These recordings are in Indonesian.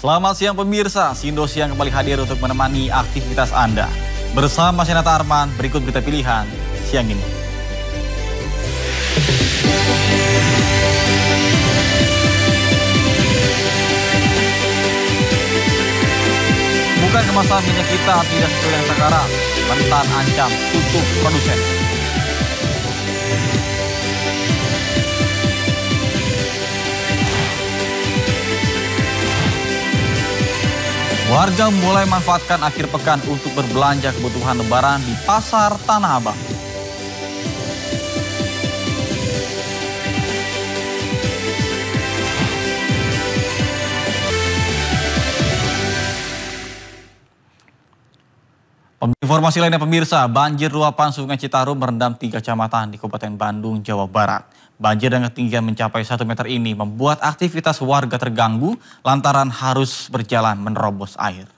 Selamat siang pemirsa, Sindo Siang kembali hadir untuk menemani aktivitas Anda. Bersama Senata Arman, berikut berita pilihan siang ini. Bukan kemasan minyak kita tidak sesuai dengan takaran, Mentan ancam tutup produsen. Warga mulai manfaatkan akhir pekan untuk berbelanja kebutuhan lebaran di Pasar Tanah Abang. Informasi lainnya pemirsa, banjir luapan Sungai Citarum merendam 3 kecamatan di Kabupaten Bandung, Jawa Barat. Banjir dengan ketinggian mencapai 1 meter ini membuat aktivitas warga terganggu lantaran harus berjalan menerobos air.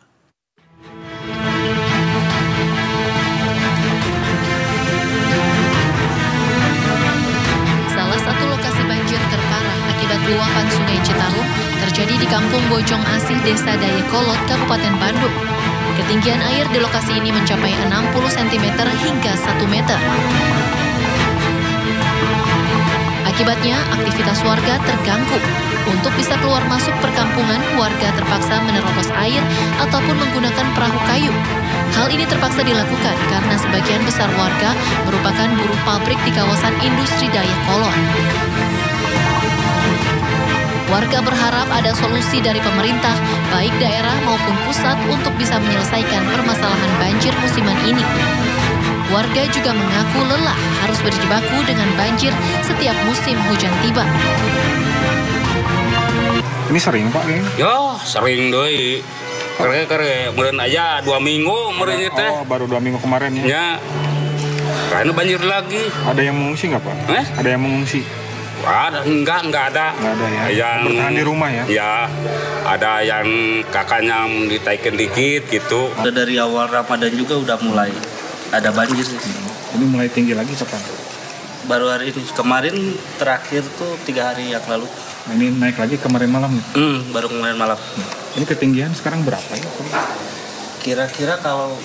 Salah satu lokasi banjir terparah akibat luapan Sungai Citarum terjadi di Kampung Bojong Asih, Desa Dayakolot, Kabupaten Bandung. Ketinggian air di lokasi ini mencapai 60 cm hingga 1 meter. Akibatnya, aktivitas warga terganggu. Untuk bisa keluar masuk perkampungan, warga terpaksa menerobos air ataupun menggunakan perahu kayu. Hal ini terpaksa dilakukan karena sebagian besar warga merupakan buruh pabrik di kawasan industri Dayakolot. Warga berharap ada solusi dari pemerintah, baik daerah maupun pusat untuk bisa menyelesaikan permasalahan banjir musiman ini. Warga juga mengaku lelah harus berjibaku dengan banjir setiap musim hujan tiba. Ini sering Pak kayaknya? Ya sering doi. Kere meren aja 2 minggu meren itu. Oh baru 2 minggu kemarin ya? Ya. Karena banjir lagi. Ada yang mengungsi nggak Pak? Ada yang mengungsi? Enggak ada. Nggak ada ya? Yang bertahan di rumah ya? Ya, ada yang kakaknya ditaikin dikit gitu. Dari awal Ramadan juga udah mulai ada banjir sih. Ini mulai tinggi lagi kapan? Baru hari ini, kemarin terakhir tuh 3 hari yang lalu. Nah, ini naik lagi kemarin malam nih? Baru kemarin malam. Ini ketinggian sekarang berapa ya? Kira-kira kalau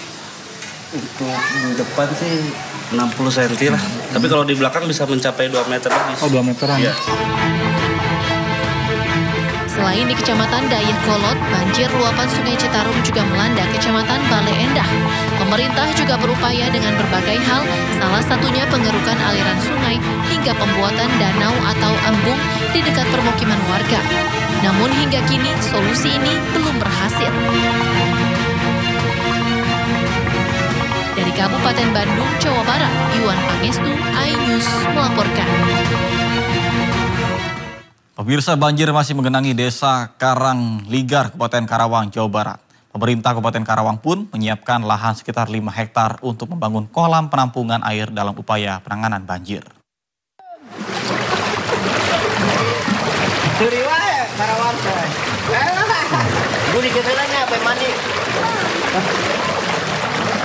untuk di depan sih 60 cm lah. Tapi kalau di belakang bisa mencapai 2 meter lebih. Oh 2 meteran? Iya. Selain di Kecamatan Dayakolot, banjir luapan Sungai Citarum juga melanda Kecamatan Bale Endah. Pemerintah juga berupaya dengan berbagai hal, salah satunya pengerukan aliran sungai hingga pembuatan danau atau embung di dekat permukiman warga. Namun hingga kini solusi ini belum berhasil. Dari Kabupaten Bandung, Jawa Barat, Iwan Pangestu, iNews melaporkan. Pemirsa, banjir masih menggenangi Desa Karangligar, Kabupaten Karawang, Jawa Barat. Pemerintah Kabupaten Karawang pun menyiapkan lahan sekitar 5 hektar untuk membangun kolam penampungan air dalam upaya penanganan banjir.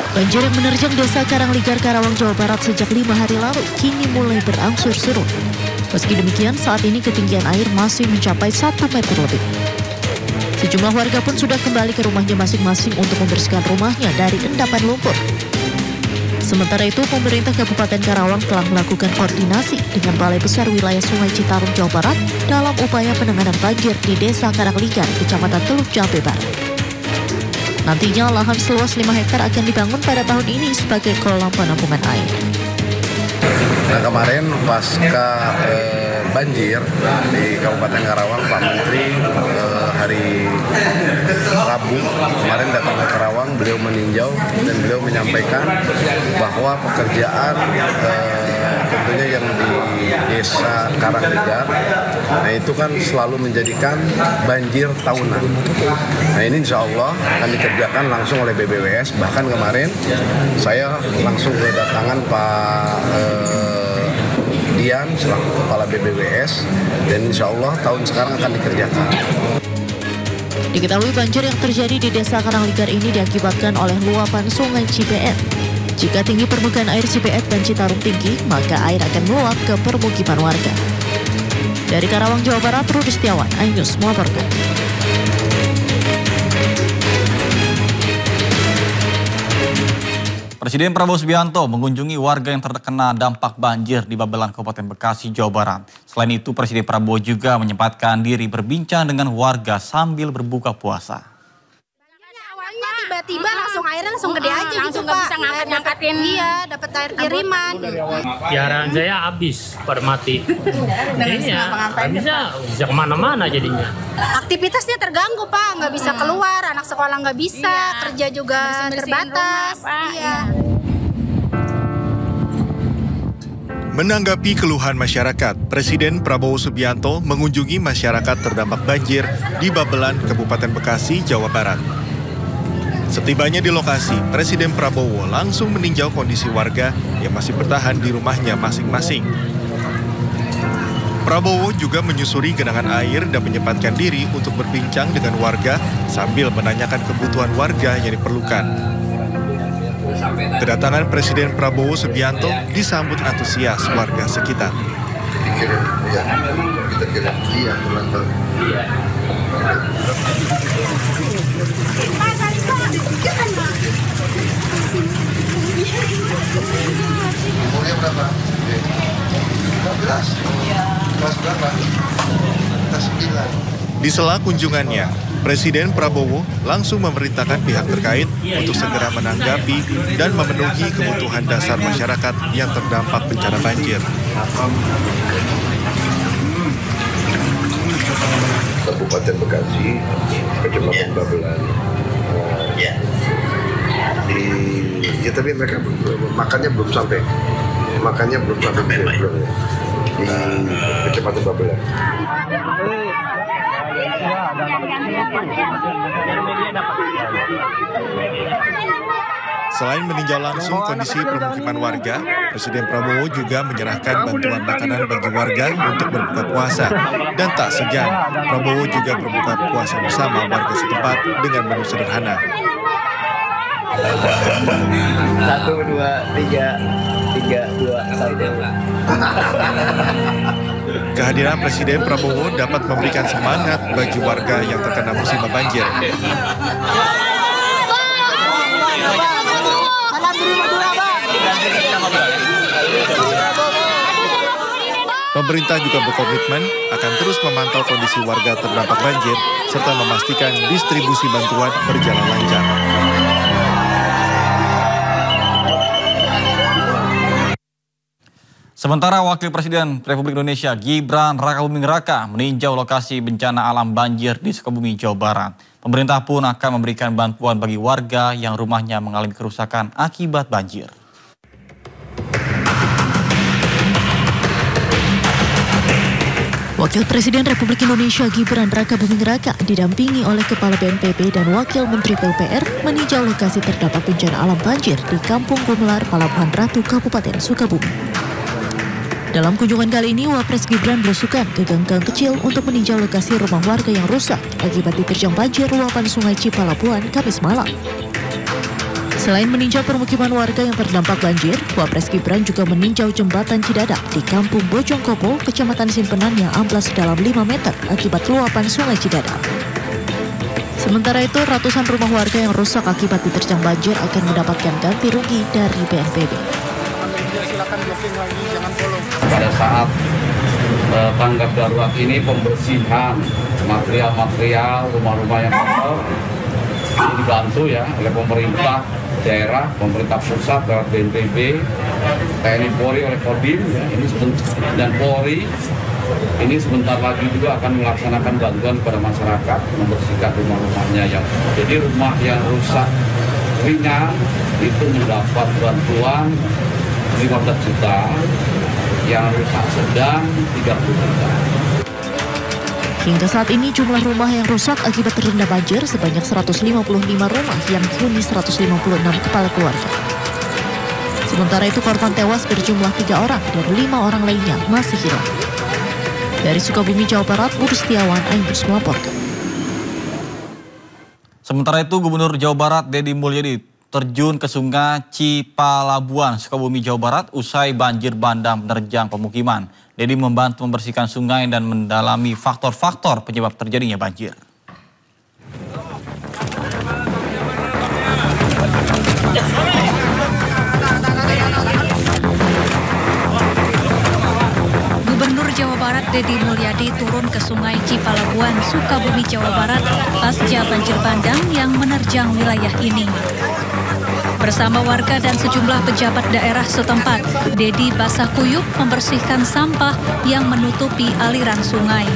Banjir yang menerjang Desa Karangligar, Karawang, Jawa Barat sejak 5 hari lalu kini mulai berangsur surut. Meski demikian, saat ini ketinggian air masih mencapai 1 meter lebih. Sejumlah warga pun sudah kembali ke rumahnya masing-masing untuk membersihkan rumahnya dari endapan lumpur. Sementara itu, pemerintah Kabupaten Karawang telah melakukan koordinasi dengan Balai Besar Wilayah Sungai Citarum, Jawa Barat dalam upaya penanganan banjir di Desa Karangligar, Kecamatan Teluk Jambe Barat. Nantinya lahan seluas 5 hektar akan dibangun pada tahun ini sebagai kolam penampungan air. Nah kemarin pasca banjir di Kabupaten Karawang, Pak Menteri hari Rabu kemarin datang ke Karawang, beliau meninjau dan beliau menyampaikan bahwa pekerjaan tentunya yang di Desa Karangligar, nah itu kan selalu menjadikan banjir tahunan. Nah ini insya Allah akan dikerjakan langsung oleh BBWS. Bahkan kemarin saya langsung kedatangan Pak Dian selaku Kepala BBWS dan insya Allah tahun sekarang akan dikerjakan. Diketahui banjir yang terjadi di Desa Karangligar ini diakibatkan oleh luapan Sungai Cibeet. Jika tinggi permukaan air Cibeet dan Citarum tinggi, maka air akan meluap ke permukiman warga. Dari Karawang, Jawa Barat, Rudi Setiawan, iNews melaporkan. Presiden Prabowo Subianto mengunjungi warga yang terkena dampak banjir di Babelan, Kabupaten Bekasi, Jawa Barat. Selain itu, Presiden Prabowo juga menyempatkan diri berbincang dengan warga sambil berbuka puasa. Awalnya tiba-tiba airnya langsung gede aja gitu, Pak. Bisa ngangkat-ngangkatin. Iya, dapat air kiriman. Piaraan saya habis pada mati. Iya, bisa kemana-mana jadinya. Aktivitasnya terganggu, Pak. Nggak bisa keluar, anak sekolah nggak bisa, kerja juga terbatas. Iya. Menanggapi keluhan masyarakat, Presiden Prabowo Subianto mengunjungi masyarakat terdampak banjir di Babelan, Kabupaten Bekasi, Jawa Barat. Setibanya di lokasi, Presiden Prabowo langsung meninjau kondisi warga yang masih bertahan di rumahnya masing-masing. Prabowo juga menyusuri genangan air dan menyempatkan diri untuk berbincang dengan warga sambil menanyakan kebutuhan warga yang diperlukan. Kedatangan Presiden Prabowo Subianto disambut antusias warga sekitar. Umurnya berapa? 15? Kelas berapa? Kelas 9. Di sela kunjungannya, Presiden Prabowo langsung memerintahkan pihak terkait untuk segera menanggapi dan memenuhi kebutuhan dasar masyarakat yang terdampak bencana banjir. Kabupaten Bekasi, Kecamatan Babelan. Ya tapi mereka makannya belum sampai. Belum. Di Kecamatan Babelan. Selain meninjau langsung kondisi permukiman warga, Presiden Prabowo juga menyerahkan bantuan makanan bagi warga untuk berbuka puasa. Dan tak segan, Prabowo juga berbuka puasa bersama warga setempat dengan menu sederhana. 1, 2, 3, 2, 1. Kehadiran Presiden Prabowo dapat memberikan semangat bagi warga yang terkena musibah banjir. Pemerintah juga berkomitmen akan terus memantau kondisi warga terdampak banjir serta memastikan distribusi bantuan berjalan lancar. Sementara Wakil Presiden Republik Indonesia Gibran Rakabuming Raka meninjau lokasi bencana alam banjir di Sukabumi, Jawa Barat. Pemerintah pun akan memberikan bantuan bagi warga yang rumahnya mengalami kerusakan akibat banjir. Wakil Presiden Republik Indonesia Gibran Rakabuming Raka didampingi oleh Kepala BNPB dan Wakil Menteri PUPR meninjau lokasi terdampak bencana alam banjir di Kampung Gumelar, Palabuhan Ratu, Kabupaten Sukabumi. Dalam kunjungan kali ini, Wapres Gibran berusukan ke gang-gang kecil untuk meninjau lokasi rumah warga yang rusak akibat diterjang banjir luapan Sungai Cipalabuhan Kamis malam. Selain meninjau permukiman warga yang terdampak banjir, Wapres Gibran juga meninjau jembatan Cidadak di Kampung Bojongkopo, Kecamatan Simpenan yang amblas dalam 5 meter akibat luapan Sungai Cidadak. Sementara itu, ratusan rumah warga yang rusak akibat diterjang banjir akan mendapatkan ganti rugi dari BNPB. Pada saat tanggap darurat ini pembersihan material-material rumah-rumah yang kotor ini dibantu ya oleh pemerintah daerah, pemerintah pusat lewat BNPB, TNI Polri oleh Kodim ya, ini dan Polri ini sebentar lagi juga akan melaksanakan bantuan kepada masyarakat membersihkan rumah-rumahnya yang jadi rumah yang rusak ringan itu mendapat bantuan 15 juta, yang rusak sedang 30 juta. Hingga saat ini jumlah rumah yang rusak akibat terendam banjir sebanyak 155 rumah yang dihuni 156 kepala keluarga. Sementara itu korban tewas berjumlah 3 orang dan 5 orang lainnya masih hilang. Dari Sukabumi, Jawa Barat, Budi Setiawan, Ainus melaporkan. Sementara itu Gubernur Jawa Barat Deddy Mulyadi terjun ke Sungai Cipalabuhan, Sukabumi, Jawa Barat usai banjir bandang menerjang pemukiman. Deddy membantu membersihkan sungai dan mendalami faktor-faktor penyebab terjadinya banjir. Dedi Mulyadi turun ke Sungai Cipalabuan, Sukabumi, Jawa Barat pasca banjir bandang yang menerjang wilayah ini. Bersama warga dan sejumlah pejabat daerah setempat, Dedi basah kuyup membersihkan sampah yang menutupi aliran sungai.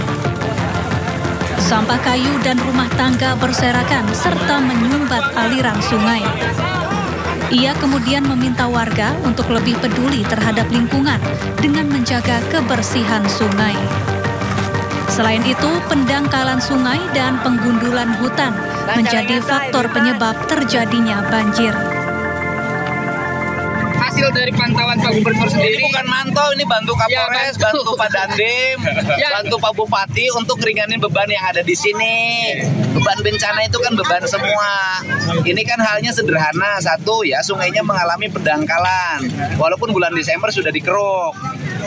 Sampah kayu dan rumah tangga berserakan serta menyumbat aliran sungai. Ia kemudian meminta warga untuk lebih peduli terhadap lingkungan dengan menjaga kebersihan sungai. Selain itu, pendangkalan sungai dan penggundulan hutan menjadi faktor penyebab terjadinya banjir. Hasil dari pantauan Pak Gubernur sendiri. Ini bukan mantau, ini bantu Kapolres, bantu Pak Dandim, bantu Pak Bupati untuk ngeringanin beban yang ada di sini. Beban bencana itu kan beban semua. Ini kan halnya sederhana, satu ya sungainya mengalami pendangkalan, walaupun bulan Desember sudah dikeruk.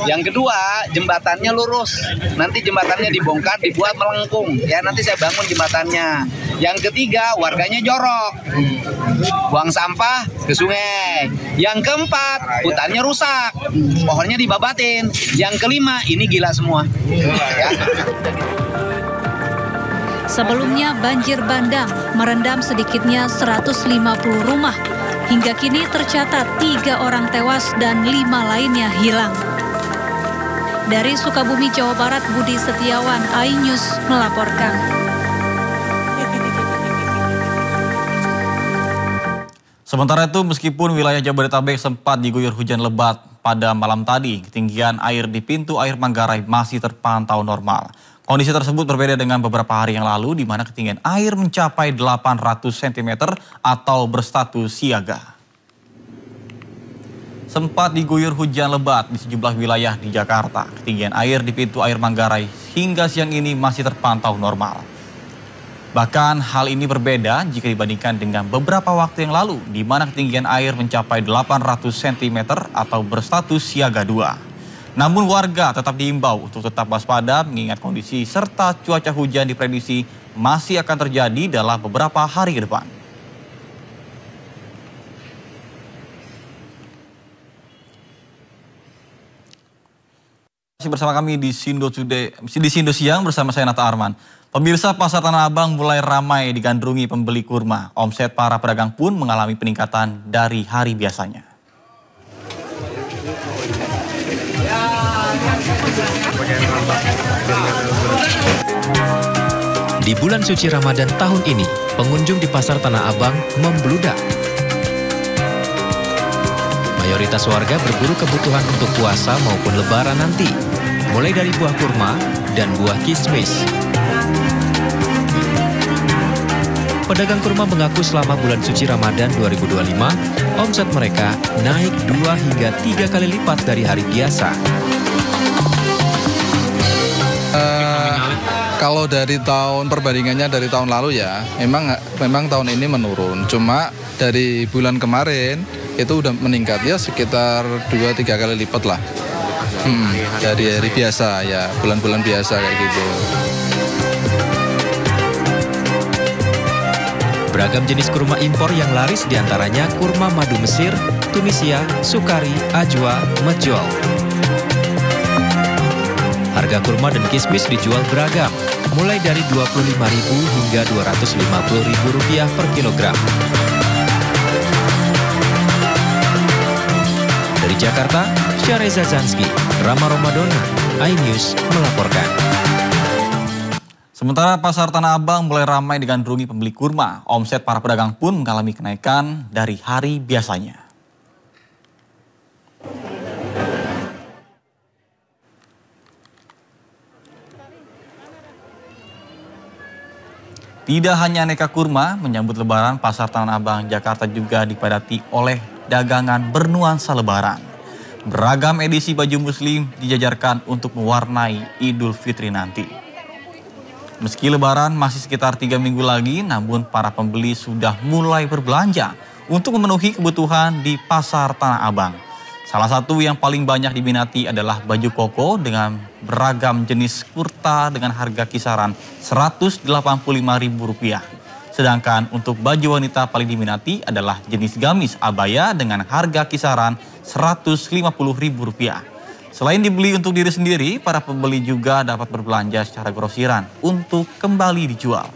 Yang kedua, jembatannya lurus. Nanti jembatannya dibongkar, dibuat melengkung. Ya, nanti saya bangun jembatannya. Yang ketiga, warganya jorok. Buang sampah ke sungai. Yang keempat, hutannya rusak. Pohonnya dibabatin. Yang kelima, ini gila semua. Ya. Sebelumnya banjir bandang merendam sedikitnya 150 rumah. Hingga kini tercatat 3 orang tewas dan 5 lainnya hilang. Dari Sukabumi, Jawa Barat, Budi Setiawan, iNews melaporkan. Sementara itu, meskipun wilayah Jabodetabek sempat diguyur hujan lebat pada malam tadi, ketinggian air di pintu air Manggarai masih terpantau normal. Kondisi tersebut berbeda dengan beberapa hari yang lalu, di mana ketinggian air mencapai 800 cm atau berstatus siaga. Sempat diguyur hujan lebat di sejumlah wilayah di Jakarta. Ketinggian air di pintu air Manggarai hingga siang ini masih terpantau normal. Bahkan hal ini berbeda jika dibandingkan dengan beberapa waktu yang lalu, di mana ketinggian air mencapai 800 cm atau berstatus siaga 2. Namun warga tetap diimbau untuk tetap waspada mengingat kondisi serta cuaca hujan diprediksi masih akan terjadi dalam beberapa hari ke depan. Bersama kami di Sindo Siang bersama saya Nata Arman. Pemirsa, pasar Tanah Abang mulai ramai digandrungi pembeli kurma. Omset para pedagang pun mengalami peningkatan dari hari biasanya. Di bulan suci Ramadan tahun ini, pengunjung di pasar Tanah Abang membludak. Mayoritas warga berburu kebutuhan untuk puasa maupun lebaran nanti, mulai dari buah kurma dan buah kismis. Pedagang kurma mengaku selama bulan suci Ramadan 2025, omset mereka naik 2 hingga 3 kali lipat dari hari biasa. Kalau dari perbandingannya dari tahun lalu ya, memang tahun ini menurun. Cuma dari bulan kemarin itu udah meningkat ya sekitar 2-3 kali lipat lah. Dari hari biasa ya, bulan-bulan biasa kayak gitu. Beragam jenis kurma impor yang laris diantaranya kurma madu Mesir, Tunisia, Sukari, Ajwa, Mejol. Harga kurma dan kismis dijual beragam, mulai dari Rp25.000 hingga Rp250.000 per kilogram. Dari Jakarta, Syareza Zanski, Rama Romadona, iNews melaporkan. Sementara pasar Tanah Abang mulai ramai digandrungi pembeli kurma. Omset para pedagang pun mengalami kenaikan dari hari biasanya. Tidak hanya aneka kurma, menyambut lebaran, pasar Tanah Abang Jakarta juga dipadati oleh dagangan bernuansa lebaran. Beragam edisi baju muslim dijajarkan untuk mewarnai Idul Fitri nanti. Meski lebaran masih sekitar 3 minggu lagi, namun para pembeli sudah mulai berbelanja untuk memenuhi kebutuhan di pasar Tanah Abang. Salah satu yang paling banyak diminati adalah baju koko dengan beragam jenis kurta dengan harga kisaran Rp185.000. Sedangkan untuk baju wanita paling diminati adalah jenis gamis abaya dengan harga kisaran Rp150.000. Selain dibeli untuk diri sendiri, para pembeli juga dapat berbelanja secara grosiran untuk kembali dijual.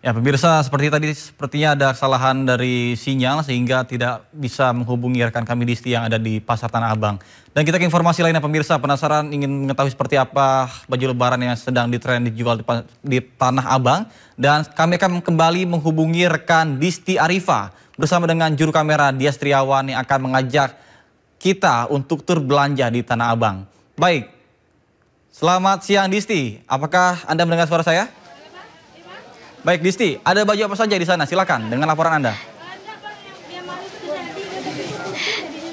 Ya pemirsa, sepertinya ada kesalahan dari sinyal sehingga tidak bisa menghubungi rekan kami Disti yang ada di Pasar Tanah Abang. Dan kita ke informasi lainnya pemirsa, penasaran ingin mengetahui seperti apa baju lebaran yang sedang ditren dijual di Tanah Abang. Dan kami akan kembali menghubungi rekan Disti Arifa bersama dengan juru kamera Dias Triawan yang akan mengajak kita untuk tur belanja di Tanah Abang. Baik, selamat siang Disti, apakah Anda mendengar suara saya? Baik Disti, ada baju apa saja di sana? Silakan dengan laporan Anda.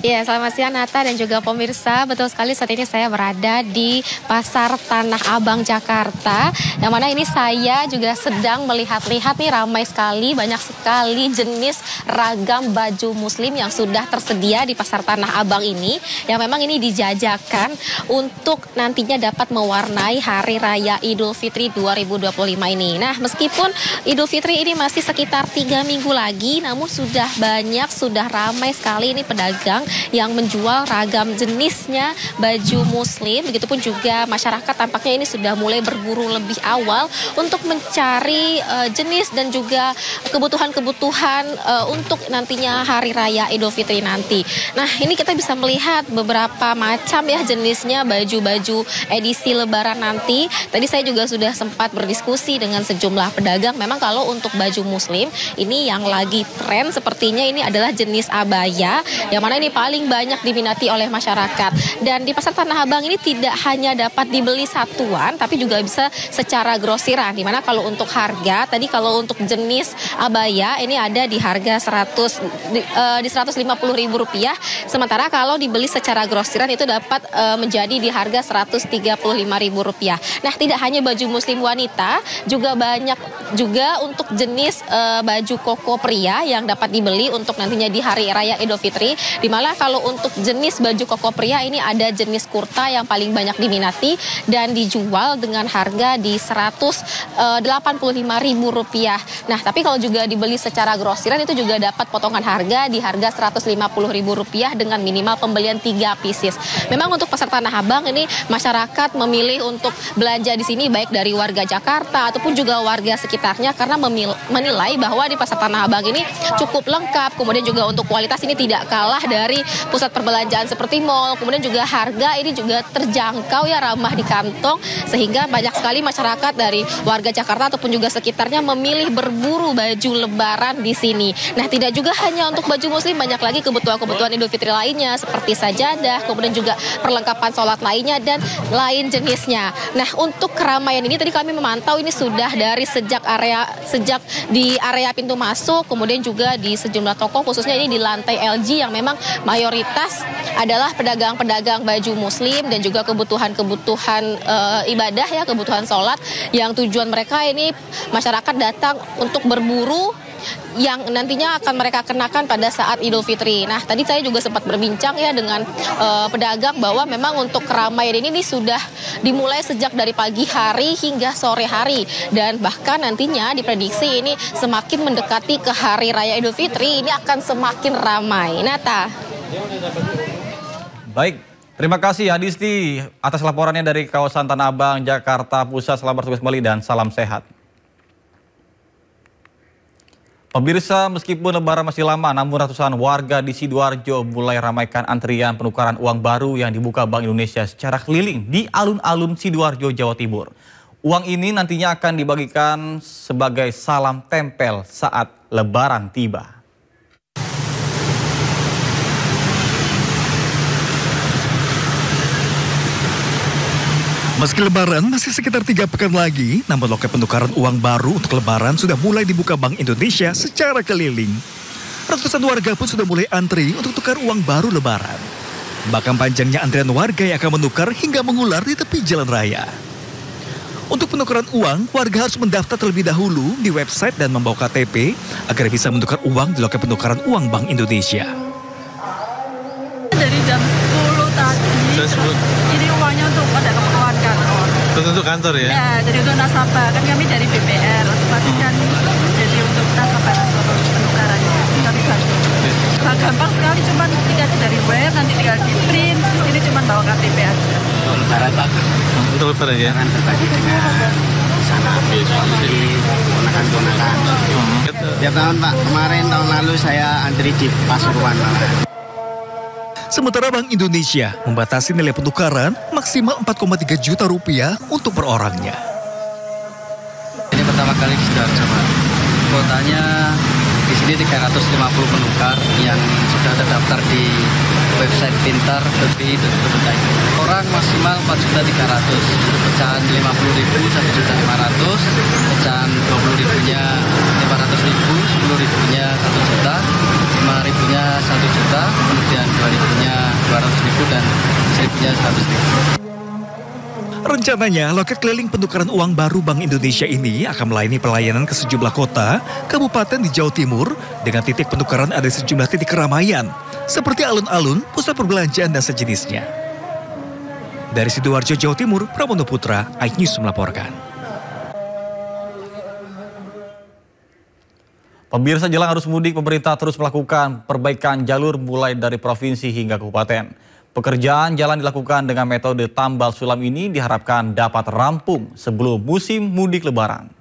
Ya, selamat siang Nata dan juga pemirsa. Betul sekali, saat ini saya berada di Pasar Tanah Abang, Jakarta. Yang mana ini saya juga sedang melihat-lihat nih, ramai sekali, banyak sekali jenis ragam baju muslim yang sudah tersedia di Pasar Tanah Abang ini. Yang memang ini dijajakan untuk nantinya dapat mewarnai Hari Raya Idul Fitri 2025 ini. Nah, meskipun Idul Fitri ini masih sekitar 3 minggu lagi, namun sudah banyak, sudah ramai sekali ini pedagang yang menjual ragam jenisnya baju muslim. Begitupun juga masyarakat tampaknya ini sudah mulai berburu lebih awal untuk mencari jenis dan juga kebutuhan-kebutuhan untuk nantinya Hari Raya Idul Fitri nanti. Nah, ini kita bisa melihat beberapa macam ya jenisnya baju-baju edisi Lebaran nanti. Tadi saya juga sudah sempat berdiskusi dengan sejumlah pedagang. Memang kalau untuk baju muslim ini yang lagi tren sepertinya ini adalah jenis abaya, yang mana ini paling banyak diminati oleh masyarakat. Dan di Pasar Tanah Abang ini tidak hanya dapat dibeli satuan, tapi juga bisa secara grosiran. Dimana kalau untuk harga, tadi kalau untuk jenis abaya ini ada di harga di Rp150.000. Sementara kalau dibeli secara grosiran itu dapat menjadi di harga Rp135.000. Nah, tidak hanya baju muslim wanita, juga banyak juga untuk jenis baju koko pria yang dapat dibeli untuk nantinya di Hari Raya Idul Fitri. Di mana Karena kalau untuk jenis baju koko pria ini ada jenis kurta yang paling banyak diminati dan dijual dengan harga di Rp185.000. Nah, tapi kalau juga dibeli secara grosiran itu juga dapat potongan harga di harga Rp150.000 dengan minimal pembelian 3 pieces. Memang untuk pasar Tanah Abang ini masyarakat memilih untuk belanja di sini baik dari warga Jakarta ataupun juga warga sekitarnya karena menilai bahwa di pasar Tanah Abang ini cukup lengkap. Kemudian juga untuk kualitas ini tidak kalah dari pusat perbelanjaan seperti mall. Kemudian juga harga ini juga terjangkau ya, ramah di kantong, sehingga banyak sekali masyarakat dari warga Jakarta ataupun juga sekitarnya memilih berburu baju lebaran di sini. Nah, tidak juga hanya untuk baju muslim, banyak lagi kebutuhan-kebutuhan Idul Fitri lainnya seperti sajadah, kemudian juga perlengkapan sholat lainnya dan lain jenisnya. Nah, untuk keramaian ini tadi kami memantau ini sudah dari sejak di area pintu masuk, kemudian juga di sejumlah toko, khususnya ini di lantai LG yang memang mayoritas adalah pedagang-pedagang baju muslim dan juga kebutuhan-kebutuhan ibadah ya, kebutuhan sholat yang tujuan mereka ini masyarakat datang untuk berburu yang nantinya akan mereka kenakan pada saat Idul Fitri. Nah, tadi saya juga sempat berbincang ya dengan pedagang bahwa memang untuk keramaian ini sudah dimulai sejak dari pagi hari hingga sore hari, dan bahkan nantinya diprediksi ini semakin mendekati ke hari raya Idul Fitri ini akan semakin ramai. Nata. Baik, terima kasih Adisti atas laporannya dari kawasan Tanah Abang, Jakarta Pusat. Selamat bertugas kembali dan salam sehat. Pemirsa, meskipun lebaran masih lama, namun ratusan warga di Sidoarjo mulai ramaikan antrian penukaran uang baru yang dibuka Bank Indonesia secara keliling di alun-alun Sidoarjo, Jawa Timur. Uang ini nantinya akan dibagikan sebagai salam tempel saat lebaran tiba. Meski lebaran masih sekitar 3 pekan lagi, namun loket penukaran uang baru untuk lebaran sudah mulai dibuka Bank Indonesia secara keliling. Ratusan warga pun sudah mulai antri untuk tukar uang baru lebaran. Bahkan panjangnya antrian warga yang akan menukar hingga mengular di tepi jalan raya. Untuk penukaran uang, warga harus mendaftar terlebih dahulu di website dan membawa KTP agar bisa menukar uang di loket penukaran uang Bank Indonesia. Dari jam 10 tadi, ini uangnya untuk pada keperluan kantor. Untuk kantor ya? Ya, jadi untuk nasabah, kan kami dari BPR, otomatis kan jadi untuk nasabah penukarannya, kami bantu. Nah, gampang sekali, cuma tinggal dari web, nanti tinggal di print, di sini cuma bawa KTP aja. Untuk lebaran Pak? Untuk lebaran ya? Lebaran berbagi dengan sanak, famili, ponakan-ponakan. Tiap tahun Pak, kemarin tahun lalu saya antri di Pasuruan malah. Sementara Bank Indonesia membatasi nilai penukaran maksimal 4,3 juta rupiah untuk per orangnya. Ini pertama kali di Sidoarjo, Pak. Kuotanya di sini 350 penukar yang sudah terdaftar di website pintar.bi.go.id. Orang maksimal 4.300.000, pecahan 50.000 1.500.000, pecahan 20.000-nya 500.000, 10.000-nya 1 juta, 5.000-nya 1 juta, kemudian 2.000-nya 200.000 dan 1.000-nya 100.000. Rencananya, loket keliling penukaran uang baru Bank Indonesia ini akan melayani pelayanan ke sejumlah kota, kabupaten di Jawa Timur, dengan titik penukaran ada sejumlah titik keramaian, seperti alun-alun, pusat perbelanjaan, dan sejenisnya. Dari Sidoarjo, Jawa Timur, Pramono Putra, iNews melaporkan. Pemirsa, jelang arus mudik, pemerintah terus melakukan perbaikan jalur mulai dari provinsi hingga kabupaten. Pekerjaan jalan dilakukan dengan metode tambal sulam ini diharapkan dapat rampung sebelum musim mudik lebaran.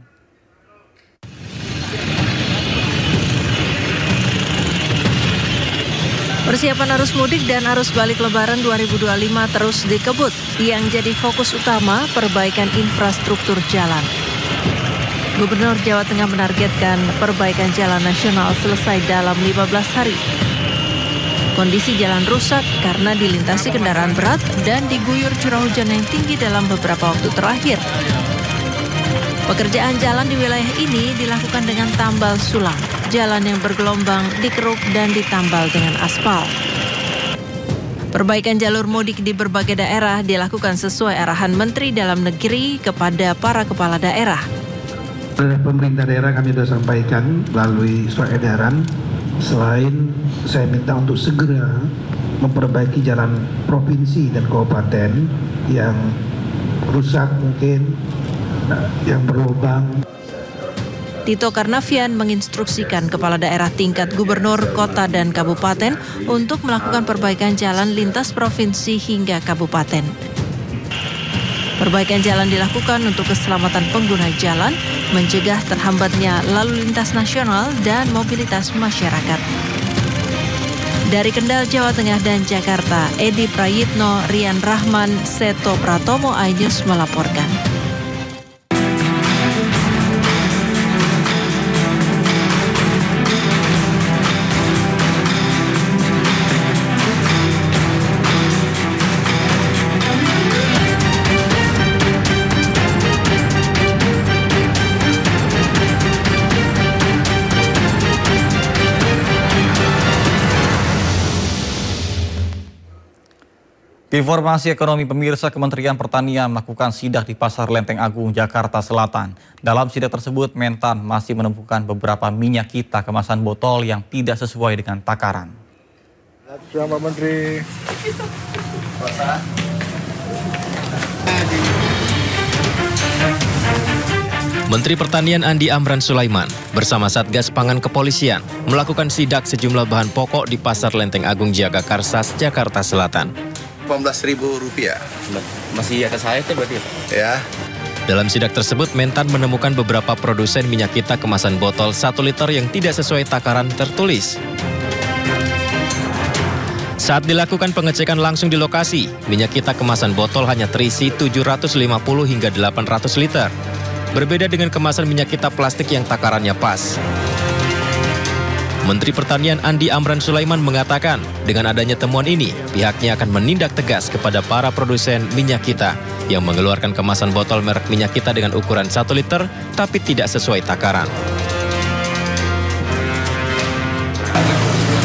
Persiapan arus mudik dan arus balik lebaran 2025 terus dikebut. Yang jadi fokus utama perbaikan infrastruktur jalan. Gubernur Jawa Tengah menargetkan perbaikan jalan nasional selesai dalam 15 hari. Kondisi jalan rusak karena dilintasi kendaraan berat dan diguyur curah hujan yang tinggi dalam beberapa waktu terakhir. Pekerjaan jalan di wilayah ini dilakukan dengan tambal sulam. Jalan yang bergelombang dikeruk dan ditambal dengan aspal. Perbaikan jalur mudik di berbagai daerah dilakukan sesuai arahan Menteri Dalam Negeri kepada para kepala daerah. Pemerintah daerah kami sudah sampaikan melalui surat edaran. Selain saya minta untuk segera memperbaiki jalan provinsi dan kabupaten yang rusak mungkin, yang berlubang. Tito Karnavian menginstruksikan kepala daerah tingkat gubernur, kota, dan kabupaten untuk melakukan perbaikan jalan lintas provinsi hingga kabupaten. Perbaikan jalan dilakukan untuk keselamatan pengguna jalan, mencegah terhambatnya lalu lintas nasional dan mobilitas masyarakat. Dari Kendal, Jawa Tengah dan Jakarta, Edi Prayitno, Rian Rahman, Seto Pratomo, iNews melaporkan. Informasi ekonomi pemirsa, Kementerian Pertanian melakukan sidak di Pasar Lenteng Agung, Jakarta Selatan. Dalam sidak tersebut, Mentan masih menemukan beberapa minyak kita kemasan botol yang tidak sesuai dengan takaran. Pak Menteri. Menteri Pertanian Andi Amran Sulaiman bersama Satgas Pangan Kepolisian melakukan sidak sejumlah bahan pokok di Pasar Lenteng Agung Jagakarsa, Jakarta Selatan. Rp18.000. Masih atas saya itu berarti ya? Dalam sidak tersebut, Mentan menemukan beberapa produsen minyak kita kemasan botol 1 liter yang tidak sesuai takaran tertulis. Saat dilakukan pengecekan langsung di lokasi, minyak kita kemasan botol hanya terisi 750 hingga 800 liter. Berbeda dengan kemasan minyak kita plastik yang takarannya pas. Menteri Pertanian Andi Amran Sulaiman mengatakan, dengan adanya temuan ini, pihaknya akan menindak tegas kepada para produsen minyak kita yang mengeluarkan kemasan botol merek minyak kita dengan ukuran 1 liter, tapi tidak sesuai takaran.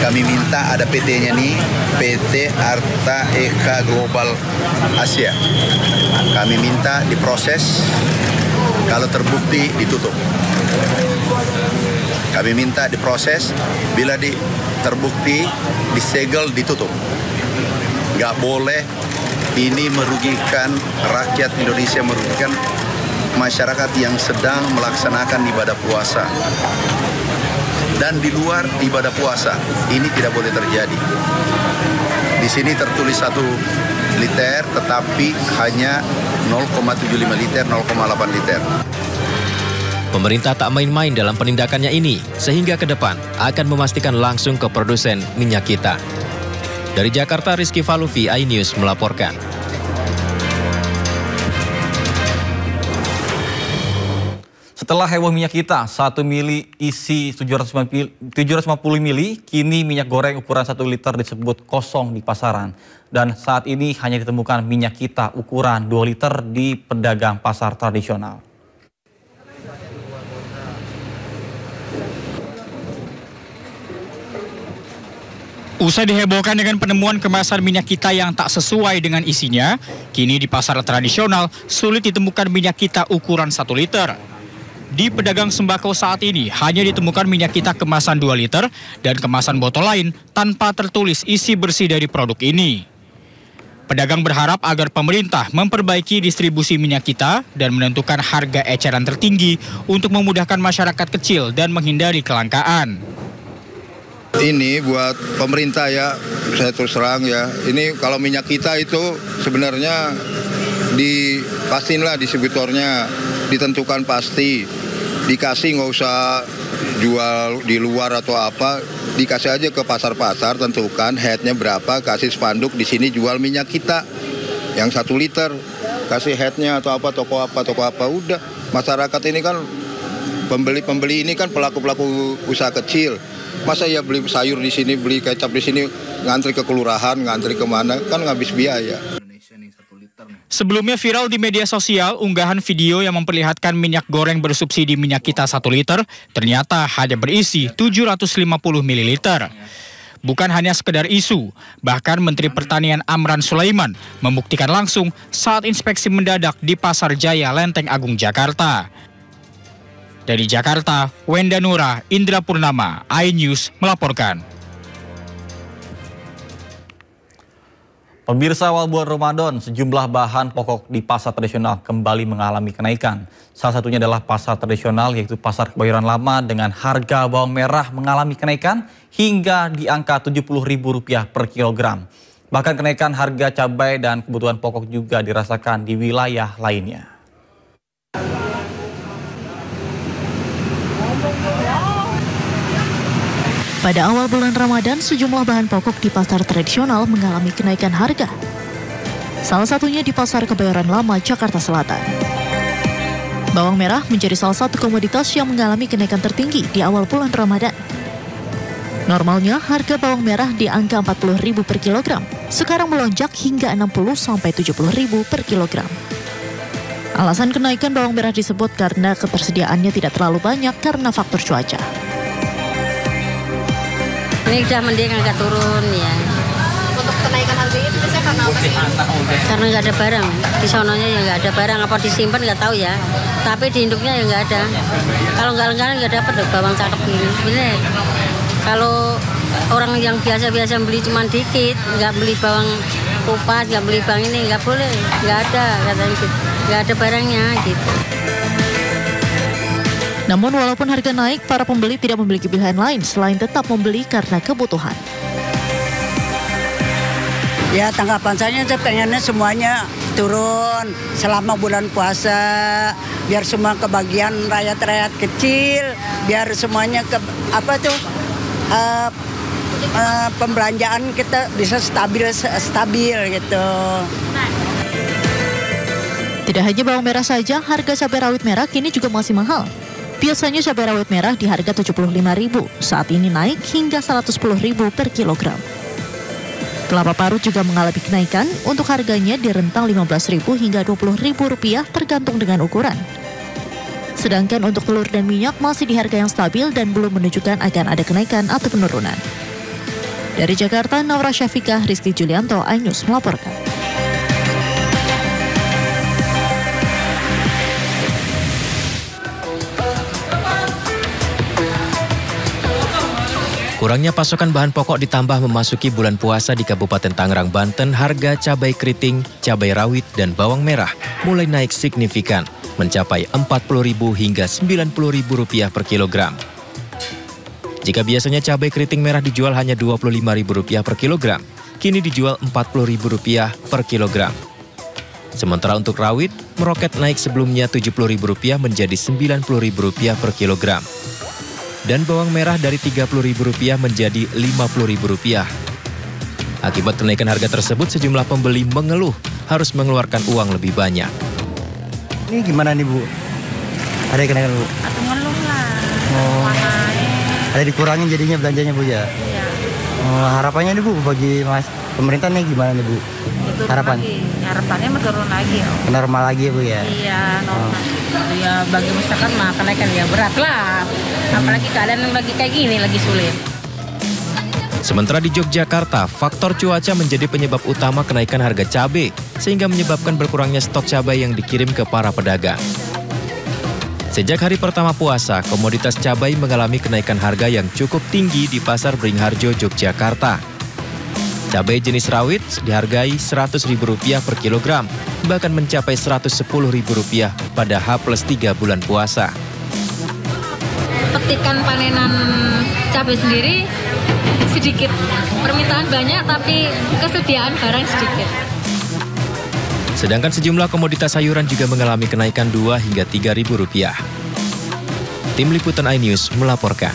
Kami minta ada PT-nya nih, PT Arta Eka Global Asia. Kami minta diproses, kalau terbukti ditutup. Kami minta diproses, bila terbukti disegel ditutup. Nggak boleh, ini merugikan rakyat Indonesia, merugikan masyarakat yang sedang melaksanakan ibadah puasa. Dan di luar ibadah puasa, ini tidak boleh terjadi. Di sini tertulis 1 liter, tetapi hanya 0,75 liter, 0,8 liter. Pemerintah tak main-main dalam penindakannya ini, sehingga ke depan akan memastikan langsung ke produsen minyak kita. Dari Jakarta, Rizky Falufi, iNews melaporkan. Setelah heboh minyak kita, 1 mili isi 750 mili, kini minyak goreng ukuran 1 liter disebut kosong di pasaran. Dan saat ini hanya ditemukan minyak kita ukuran 2 liter di pedagang pasar tradisional. Usai dihebohkan dengan penemuan kemasan minyak kita yang tak sesuai dengan isinya, kini di pasar tradisional sulit ditemukan minyak kita ukuran 1 liter. Di pedagang sembako saat ini hanya ditemukan minyak kita kemasan 2 liter dan kemasan botol lain tanpa tertulis isi bersih dari produk ini. Pedagang berharap agar pemerintah memperbaiki distribusi minyak kita dan menentukan harga eceran tertinggi untuk memudahkan masyarakat kecil dan menghindari kelangkaan. Ini buat pemerintah ya, saya terus terang ya, ini kalau minyak kita itu sebenarnya pastilah distributornya ditentukan pasti, dikasih nggak usah jual di luar atau apa, dikasih aja ke pasar-pasar, tentukan headnya berapa, kasih spanduk di sini jual minyak kita yang 1 liter, kasih headnya atau apa, toko apa, udah. Masyarakat ini kan pembeli ini kan pelaku-pelaku usaha kecil. Masa ya beli sayur di sini, beli kecap di sini, ngantri ke kelurahan, ngantri kemana, kan ngabis biaya. Sebelumnya viral di media sosial unggahan video yang memperlihatkan minyak goreng bersubsidi minyak kita 1 liter ternyata hanya berisi 750 ml. Bukan hanya sekedar isu, bahkan Menteri Pertanian Amran Sulaiman membuktikan langsung saat inspeksi mendadak di Pasar Jaya Lenteng Agung, Jakarta. Dari Jakarta, Wenda Nura, Indra Purnama, iNews melaporkan. Pemirsa, awal bulan Ramadan, sejumlah bahan pokok di pasar tradisional kembali mengalami kenaikan. Salah satunya adalah pasar tradisional, yaitu Pasar Kebayoran Lama, dengan harga bawang merah mengalami kenaikan hingga di angka Rp70.000 per kilogram. Bahkan kenaikan harga cabai dan kebutuhan pokok juga dirasakan di wilayah lainnya. Pada awal bulan Ramadan, sejumlah bahan pokok di pasar tradisional mengalami kenaikan harga. Salah satunya di Pasar Kebayoran Lama, Jakarta Selatan. Bawang merah menjadi salah satu komoditas yang mengalami kenaikan tertinggi di awal bulan Ramadan. Normalnya harga bawang merah di angka Rp40.000 per kilogram, sekarang melonjak hingga Rp60.000–Rp70.000 per kilogram. Alasan kenaikan bawang merah disebut karena ketersediaannya tidak terlalu banyak karena faktor cuaca. Ini udah mending agak turun ya. Untuk kenaikan harganya itu biasanya karena apa sih? Karena nggak ada barang. Di sononya ya nggak ada barang, apa disimpan nggak tahu ya. Tapi di induknya ya nggak ada. Kalau nggak dapat loh bawang cakep ini. Bener. Kalau orang yang biasa-biasa beli cuma dikit, nggak beli bawang kupas, nggak beli bawang ini, nggak boleh. Nggak ada katanya gitu. Nggak ada barangnya gitu. Namun walaupun harga naik, para pembeli tidak memiliki pilihan lain selain tetap membeli karena kebutuhan. Ya, tanggapan saya pengennya semuanya turun selama bulan puasa, biar semua kebagian rakyat-rakyat kecil, biar semuanya pembelanjaan kita bisa stabil gitu. Tidak hanya bawang merah saja, harga cabai rawit merah kini juga masih mahal. Biasanya cabai rawit merah di harga Rp75.000, saat ini naik hingga Rp110.000 per kilogram. Kelapa parut juga mengalami kenaikan, untuk harganya di rentang Rp15.000 hingga Rp20.000 tergantung dengan ukuran. Sedangkan untuk telur dan minyak masih di harga yang stabil dan belum menunjukkan akan ada kenaikan atau penurunan. Dari Jakarta, Naura Syafiqah, Rizky Julianto, iNews melaporkan. Kurangnya pasokan bahan pokok ditambah memasuki bulan puasa di Kabupaten Tangerang, Banten, harga cabai keriting, cabai rawit, dan bawang merah mulai naik signifikan, mencapai Rp40.000 hingga Rp90.000 per kilogram. Jika biasanya cabai keriting merah dijual hanya Rp25.000 per kilogram, kini dijual Rp40.000 per kilogram. Sementara untuk rawit, meroket naik sebelumnya Rp70.000 menjadi Rp90.000 per kilogram. Dan bawang merah dari Rp30.000 menjadi Rp50.000. Akibat kenaikan harga tersebut, sejumlah pembeli mengeluh harus mengeluarkan uang lebih banyak. Ini gimana nih Bu? Ada kenaikan Bu? Atau ngeluh lah. Ada dikurangin jadinya belanjanya Bu ya? Iya. Harapannya nih Bu bagi pemerintah nih gimana nih Bu? Harapannya menurun lagi. Normal lagi ya Bu ya? Iya, normal. Ya bagi masyarakat mah kenaikan ya berat lah. Apalagi keadaan lagi kayak gini, lagi sulit. Sementara di Yogyakarta, faktor cuaca menjadi penyebab utama kenaikan harga cabai, sehingga menyebabkan berkurangnya stok cabai yang dikirim ke para pedagang. Sejak hari pertama puasa, komoditas cabai mengalami kenaikan harga yang cukup tinggi di Pasar Beringharjo, Yogyakarta. Cabai jenis rawit dihargai Rp100.000 per kilogram, bahkan mencapai Rp110.000 pada H+3 bulan puasa. Petikan panenan cabai sendiri sedikit, permintaan banyak tapi kesediaan barang sedikit. Sedangkan sejumlah komoditas sayuran juga mengalami kenaikan Rp2 hingga Rp3.000. Tim Liputan iNews melaporkan.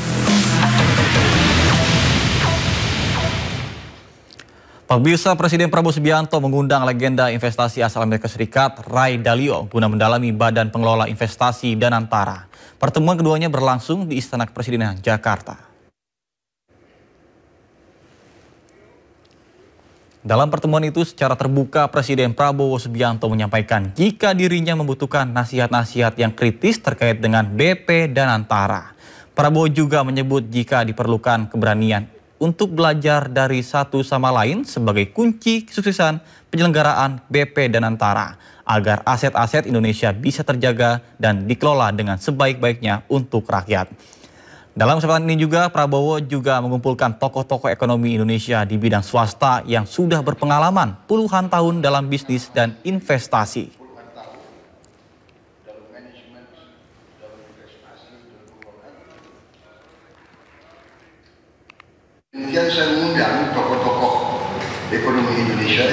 Pemirsa, Presiden Prabowo Subianto mengundang legenda investasi asal Amerika Serikat, Ray Dalio, guna mendalami Badan Pengelola Investasi Danantara. Pertemuan keduanya berlangsung di Istana Kepresidenan Jakarta. Dalam pertemuan itu, secara terbuka Presiden Prabowo Subianto menyampaikan jika dirinya membutuhkan nasihat-nasihat yang kritis terkait dengan BP Danantara. Prabowo juga menyebut jika diperlukan keberanian untuk belajar dari satu sama lain sebagai kunci kesuksesan penyelenggaraan BP Danantara agar aset-aset Indonesia bisa terjaga dan dikelola dengan sebaik-baiknya untuk rakyat. Dalam kesempatan ini juga Prabowo juga mengumpulkan tokoh-tokoh ekonomi Indonesia di bidang swasta yang sudah berpengalaman puluhan tahun dalam bisnis dan investasi. Kemudian saya mengundang tokoh-tokoh ekonomi Indonesia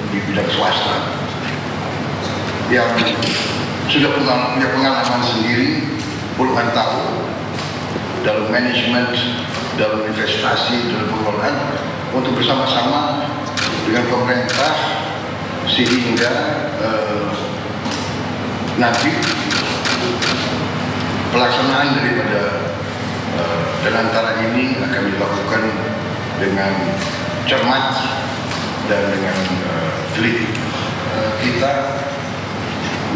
di bidang swasta yang sudah punya pengalaman sendiri puluhan tahun dalam manajemen, dalam investasi, dalam pengelolaan untuk bersama-sama dengan pemerintah sehingga nanti pelaksanaan daripada Danantara ini akan dilakukan dengan cermat dan dengan teliti. Kita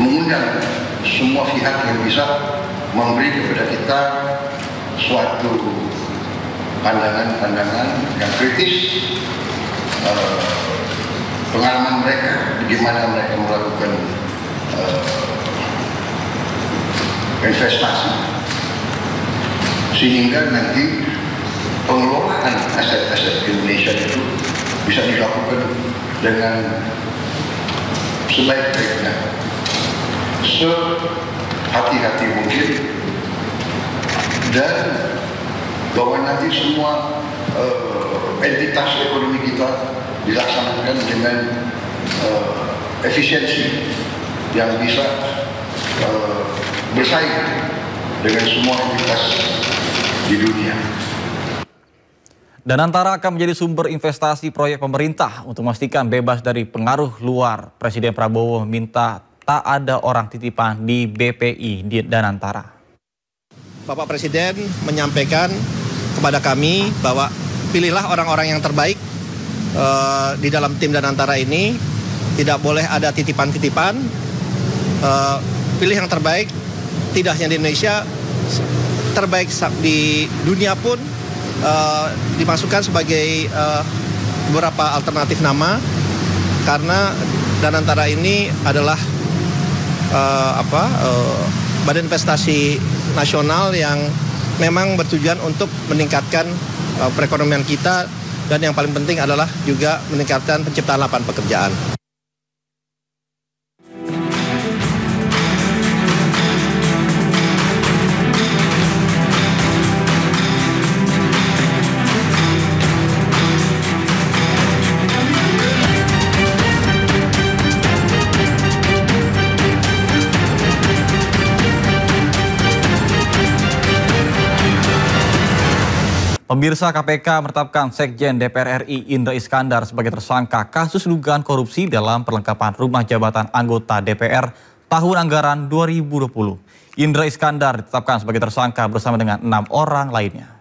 mengundang semua pihak yang bisa memberi kepada kita suatu pandangan-pandangan yang kritis, pengalaman mereka, bagaimana mereka melakukan investasi, sehingga nanti pengelolaan aset-aset Indonesia itu bisa dilakukan dengan sebaik-baiknya, sehati-hati mungkin, dan bahwa nanti semua entitas ekonomi kita dilaksanakan dengan efisiensi yang bisa bersaing dengan semua entitas di dunia. Danantara akan menjadi sumber investasi proyek pemerintah untuk memastikan bebas dari pengaruh luar. Presiden Prabowo meminta tak ada orang titipan di BPI di Danantara. Bapak Presiden menyampaikan kepada kami bahwa pilihlah orang-orang yang terbaik di dalam tim Danantara ini. Tidak boleh ada titipan-titipan. Pilih yang terbaik, tidak hanya di Indonesia, terbaik di dunia pun dimasukkan sebagai beberapa alternatif nama, karena Danantara ini adalah badan investasi nasional yang memang bertujuan untuk meningkatkan perekonomian kita, dan yang paling penting adalah juga meningkatkan penciptaan lapangan pekerjaan. Pemirsa, KPK menetapkan Sekjen DPR RI Indra Iskandar sebagai tersangka kasus dugaan korupsi dalam perlengkapan rumah jabatan anggota DPR tahun anggaran 2020. Indra Iskandar ditetapkan sebagai tersangka bersama dengan 6 orang lainnya.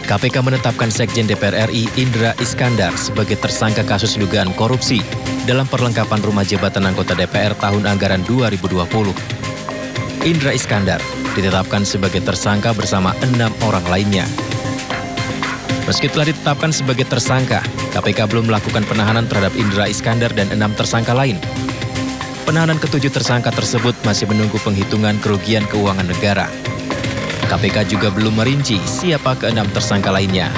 KPK menetapkan Sekjen DPR RI Indra Iskandar sebagai tersangka kasus dugaan korupsi dalam perlengkapan rumah jabatan anggota DPR tahun anggaran 2020. Indra Iskandar ditetapkan sebagai tersangka bersama 6 orang lainnya. Meski telah ditetapkan sebagai tersangka, KPK belum melakukan penahanan terhadap Indra Iskandar dan 6 tersangka lain. Penahanan ke-7 tersangka tersebut masih menunggu penghitungan kerugian keuangan negara. KPK juga belum merinci siapa ke-6 tersangka lainnya.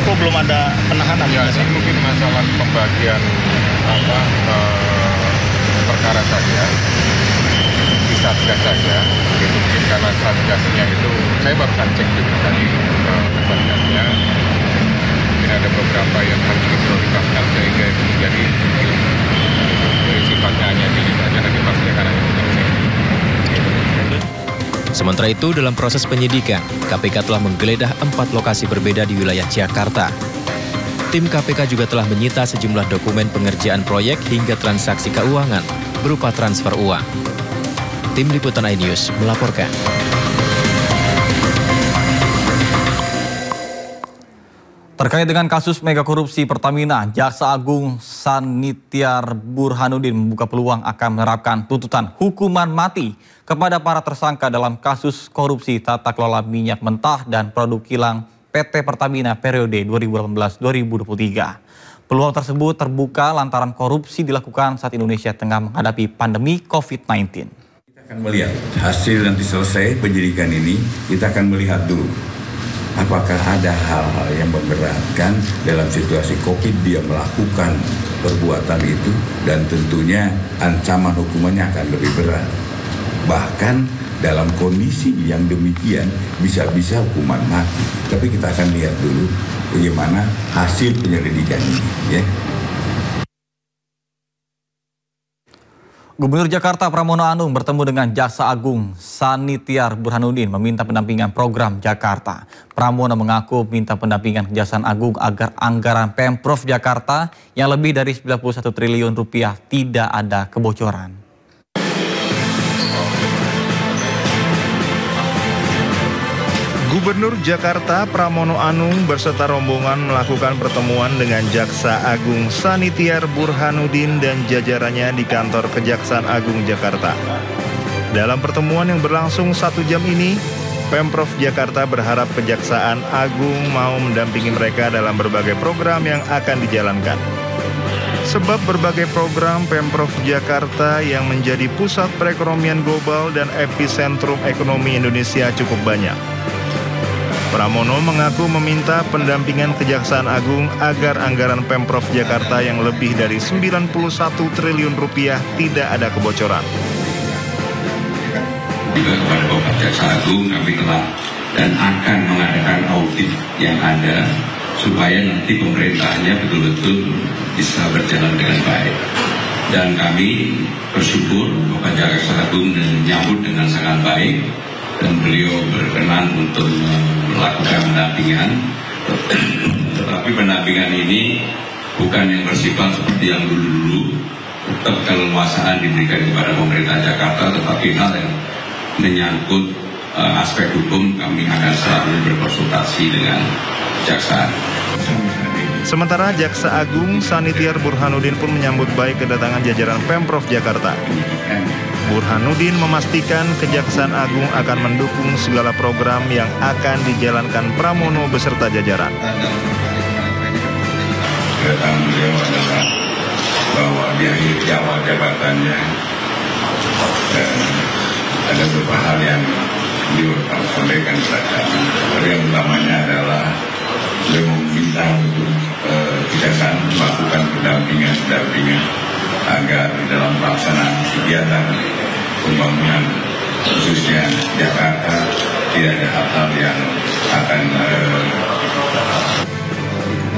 Kok belum ada penahanan? Ya, sih mungkin masalah pembagian perkara saja, di Satgas saja. Itu mungkin karena Satgasnya itu, saya barusan cek juga tadi ke Satgasnya, mungkin ada beberapa yang harus diprioritaskan sehingga itu menjadi sifatnya hanya pilih saja nanti pasti akan ada selesai. Sementara itu, dalam proses penyidikan, KPK telah menggeledah 4 lokasi berbeda di wilayah Jakarta. Tim KPK juga telah menyita sejumlah dokumen pengerjaan proyek hingga transaksi keuangan berupa transfer uang. Tim Liputan iNews melaporkan. Terkait dengan kasus mega korupsi Pertamina, Jaksa Agung Sanitiar Burhanuddin membuka peluang akan menerapkan tuntutan hukuman mati kepada para tersangka dalam kasus korupsi tata kelola minyak mentah dan produk kilang PT Pertamina periode 2018-2023. Peluang tersebut terbuka lantaran korupsi dilakukan saat Indonesia tengah menghadapi pandemi COVID-19. Kita akan melihat hasil nanti selesai penyidikan ini, kita akan melihat dulu apakah ada hal-hal yang memberatkan dalam situasi COVID dia melakukan perbuatan itu, dan tentunya ancaman hukumannya akan lebih berat. Bahkan dalam kondisi yang demikian bisa-bisa hukuman mati. Tapi kita akan lihat dulu bagaimana hasil penyelidikan ini, ya. Gubernur Jakarta Pramono Anung bertemu dengan Jaksa Agung Sani Tiar Burhanuddin meminta pendampingan program Jakarta. Pramono mengaku minta pendampingan Kejaksaan Agung agar anggaran Pemprov Jakarta yang lebih dari 91 triliun rupiah tidak ada kebocoran. Gubernur Jakarta Pramono Anung berserta rombongan melakukan pertemuan dengan Jaksa Agung Sani Tiar Burhanuddin dan jajarannya di kantor Kejaksaan Agung Jakarta. Dalam pertemuan yang berlangsung 1 jam ini, Pemprov Jakarta berharap Kejaksaan Agung mau mendampingi mereka dalam berbagai program yang akan dijalankan. Sebab berbagai program Pemprov Jakarta yang menjadi pusat perekonomian global dan epicentrum ekonomi Indonesia cukup banyak. Pramono mengaku meminta pendampingan Kejaksaan Agung agar anggaran Pemprov Jakarta yang lebih dari 91 triliun rupiah tidak ada kebocoran. Juga kepada Bapak Jaksa Agung kami telah dan akan mengadakan audit yang ada supaya nanti pemerintahnya betul-betul bisa berjalan dengan baik. Dan kami bersyukur Bapak Jaksa Agung menyambut dengan sangat baik dan beliau berkenan untuk melakukan pendampingan. Tetapi pendampingan ini bukan yang bersifat seperti yang dulu-dulu, tetap keleluasaan diberikan kepada pemerintah Jakarta, tetapi hal yang menyangkut aspek hukum kami akan selalu berkonsultasi dengan Kejaksaan. Sementara Jaksa Agung Sani Tiar Burhanuddin pun menyambut baik kedatangan jajaran Pemprov Jakarta. Burhanuddin memastikan Kejaksaan Agung akan mendukung segala program yang akan dijalankan Pramono beserta jajaran. Kedatangan beliau adalah bahwa di akhir awal jabatannya dan ada beberapa hal yang beliau sampaikan kepada kami. Tapi yang utamanya adalah beliau meminta untuk Kejaksaan melakukan pendampingan agar di dalam pelaksanaan kegiatan pembangunan khususnya Jakarta tidak ada hal-hal yang akan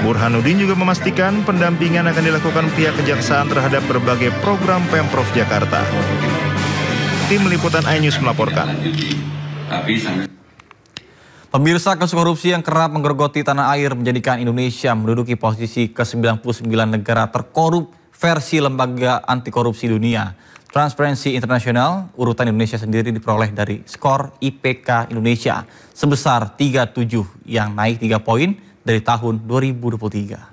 Burhanuddin juga memastikan pendampingan akan dilakukan pihak Kejaksaan terhadap berbagai program Pemprov Jakarta. Tim Liputan iNews melaporkan. Pemirsa, kasus korupsi yang kerap menggerogoti tanah air menjadikan Indonesia menduduki posisi ke-99 negara terkorup versi Lembaga Anti Korupsi Dunia. Transparency International, urutan Indonesia sendiri diperoleh dari skor IPK Indonesia sebesar 37 yang naik 3 poin dari tahun 2023.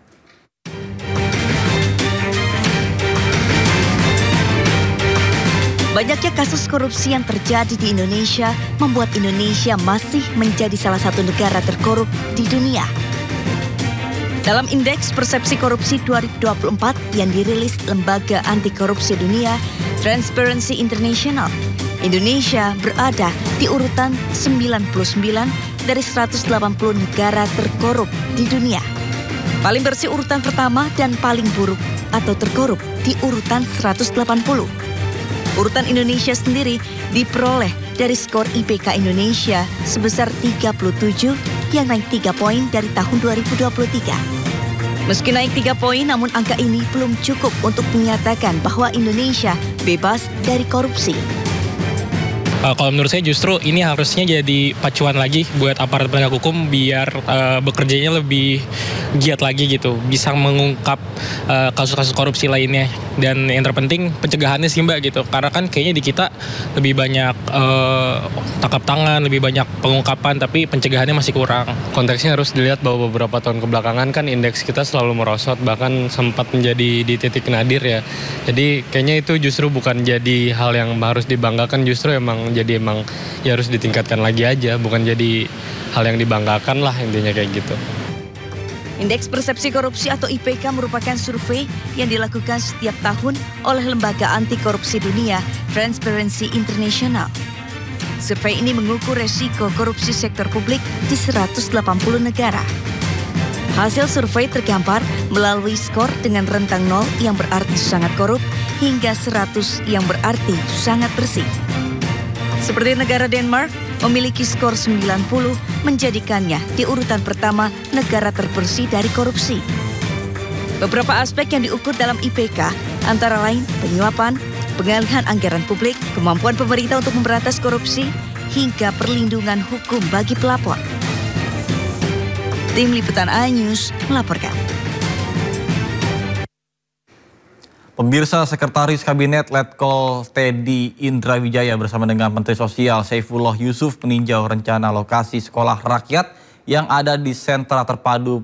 Banyaknya kasus korupsi yang terjadi di Indonesia membuat Indonesia masih menjadi salah satu negara terkorup di dunia. Dalam Indeks Persepsi Korupsi 2024 yang dirilis Lembaga Anti Korupsi Dunia, Transparency International, Indonesia berada di urutan 99 dari 180 negara terkorup di dunia. Paling bersih urutan pertama dan paling buruk atau terkorup di urutan 180. Urutan Indonesia sendiri diperoleh dari skor IPK Indonesia sebesar 37 yang naik 3 poin dari tahun 2023. Meski naik 3 poin, namun angka ini belum cukup untuk menyatakan bahwa Indonesia bebas dari korupsi. Kalau menurut saya justru ini harusnya jadi pacuan lagi buat aparat penegak hukum biar bekerjanya lebih giat lagi gitu, bisa mengungkap kasus-kasus korupsi lainnya. Dan yang terpenting pencegahannya sih Mbak gitu, karena kan kayaknya di kita lebih banyak tangkap tangan, lebih banyak pengungkapan, tapi pencegahannya masih kurang. Konteksnya harus dilihat bahwa beberapa tahun kebelakangan kan indeks kita selalu merosot, bahkan sempat menjadi di titik nadir ya. Jadi kayaknya itu justru bukan jadi hal yang harus dibanggakan, justru emang ya harus ditingkatkan lagi aja, bukan jadi hal yang dibanggakan lah intinya kayak gitu. Indeks Persepsi Korupsi atau IPK merupakan survei yang dilakukan setiap tahun oleh Lembaga Anti Korupsi Dunia, Transparency International. Survei ini mengukur resiko korupsi sektor publik di 180 negara. Hasil survei tergambar melalui skor dengan rentang 0 yang berarti sangat korup hingga 100 yang berarti sangat bersih. Seperti negara Denmark, memiliki skor 90 menjadikannya di urutan pertama negara terbersih dari korupsi. Beberapa aspek yang diukur dalam IPK antara lain penyuapan, pengalihan anggaran publik, kemampuan pemerintah untuk memberantas korupsi, hingga perlindungan hukum bagi pelapor. Tim Liputan iNews melaporkan. Pemirsa, Sekretaris Kabinet Letkol Teddy Indra Wijaya bersama dengan Menteri Sosial Saifullah Yusuf meninjau rencana lokasi sekolah rakyat yang ada di Sentra Terpadu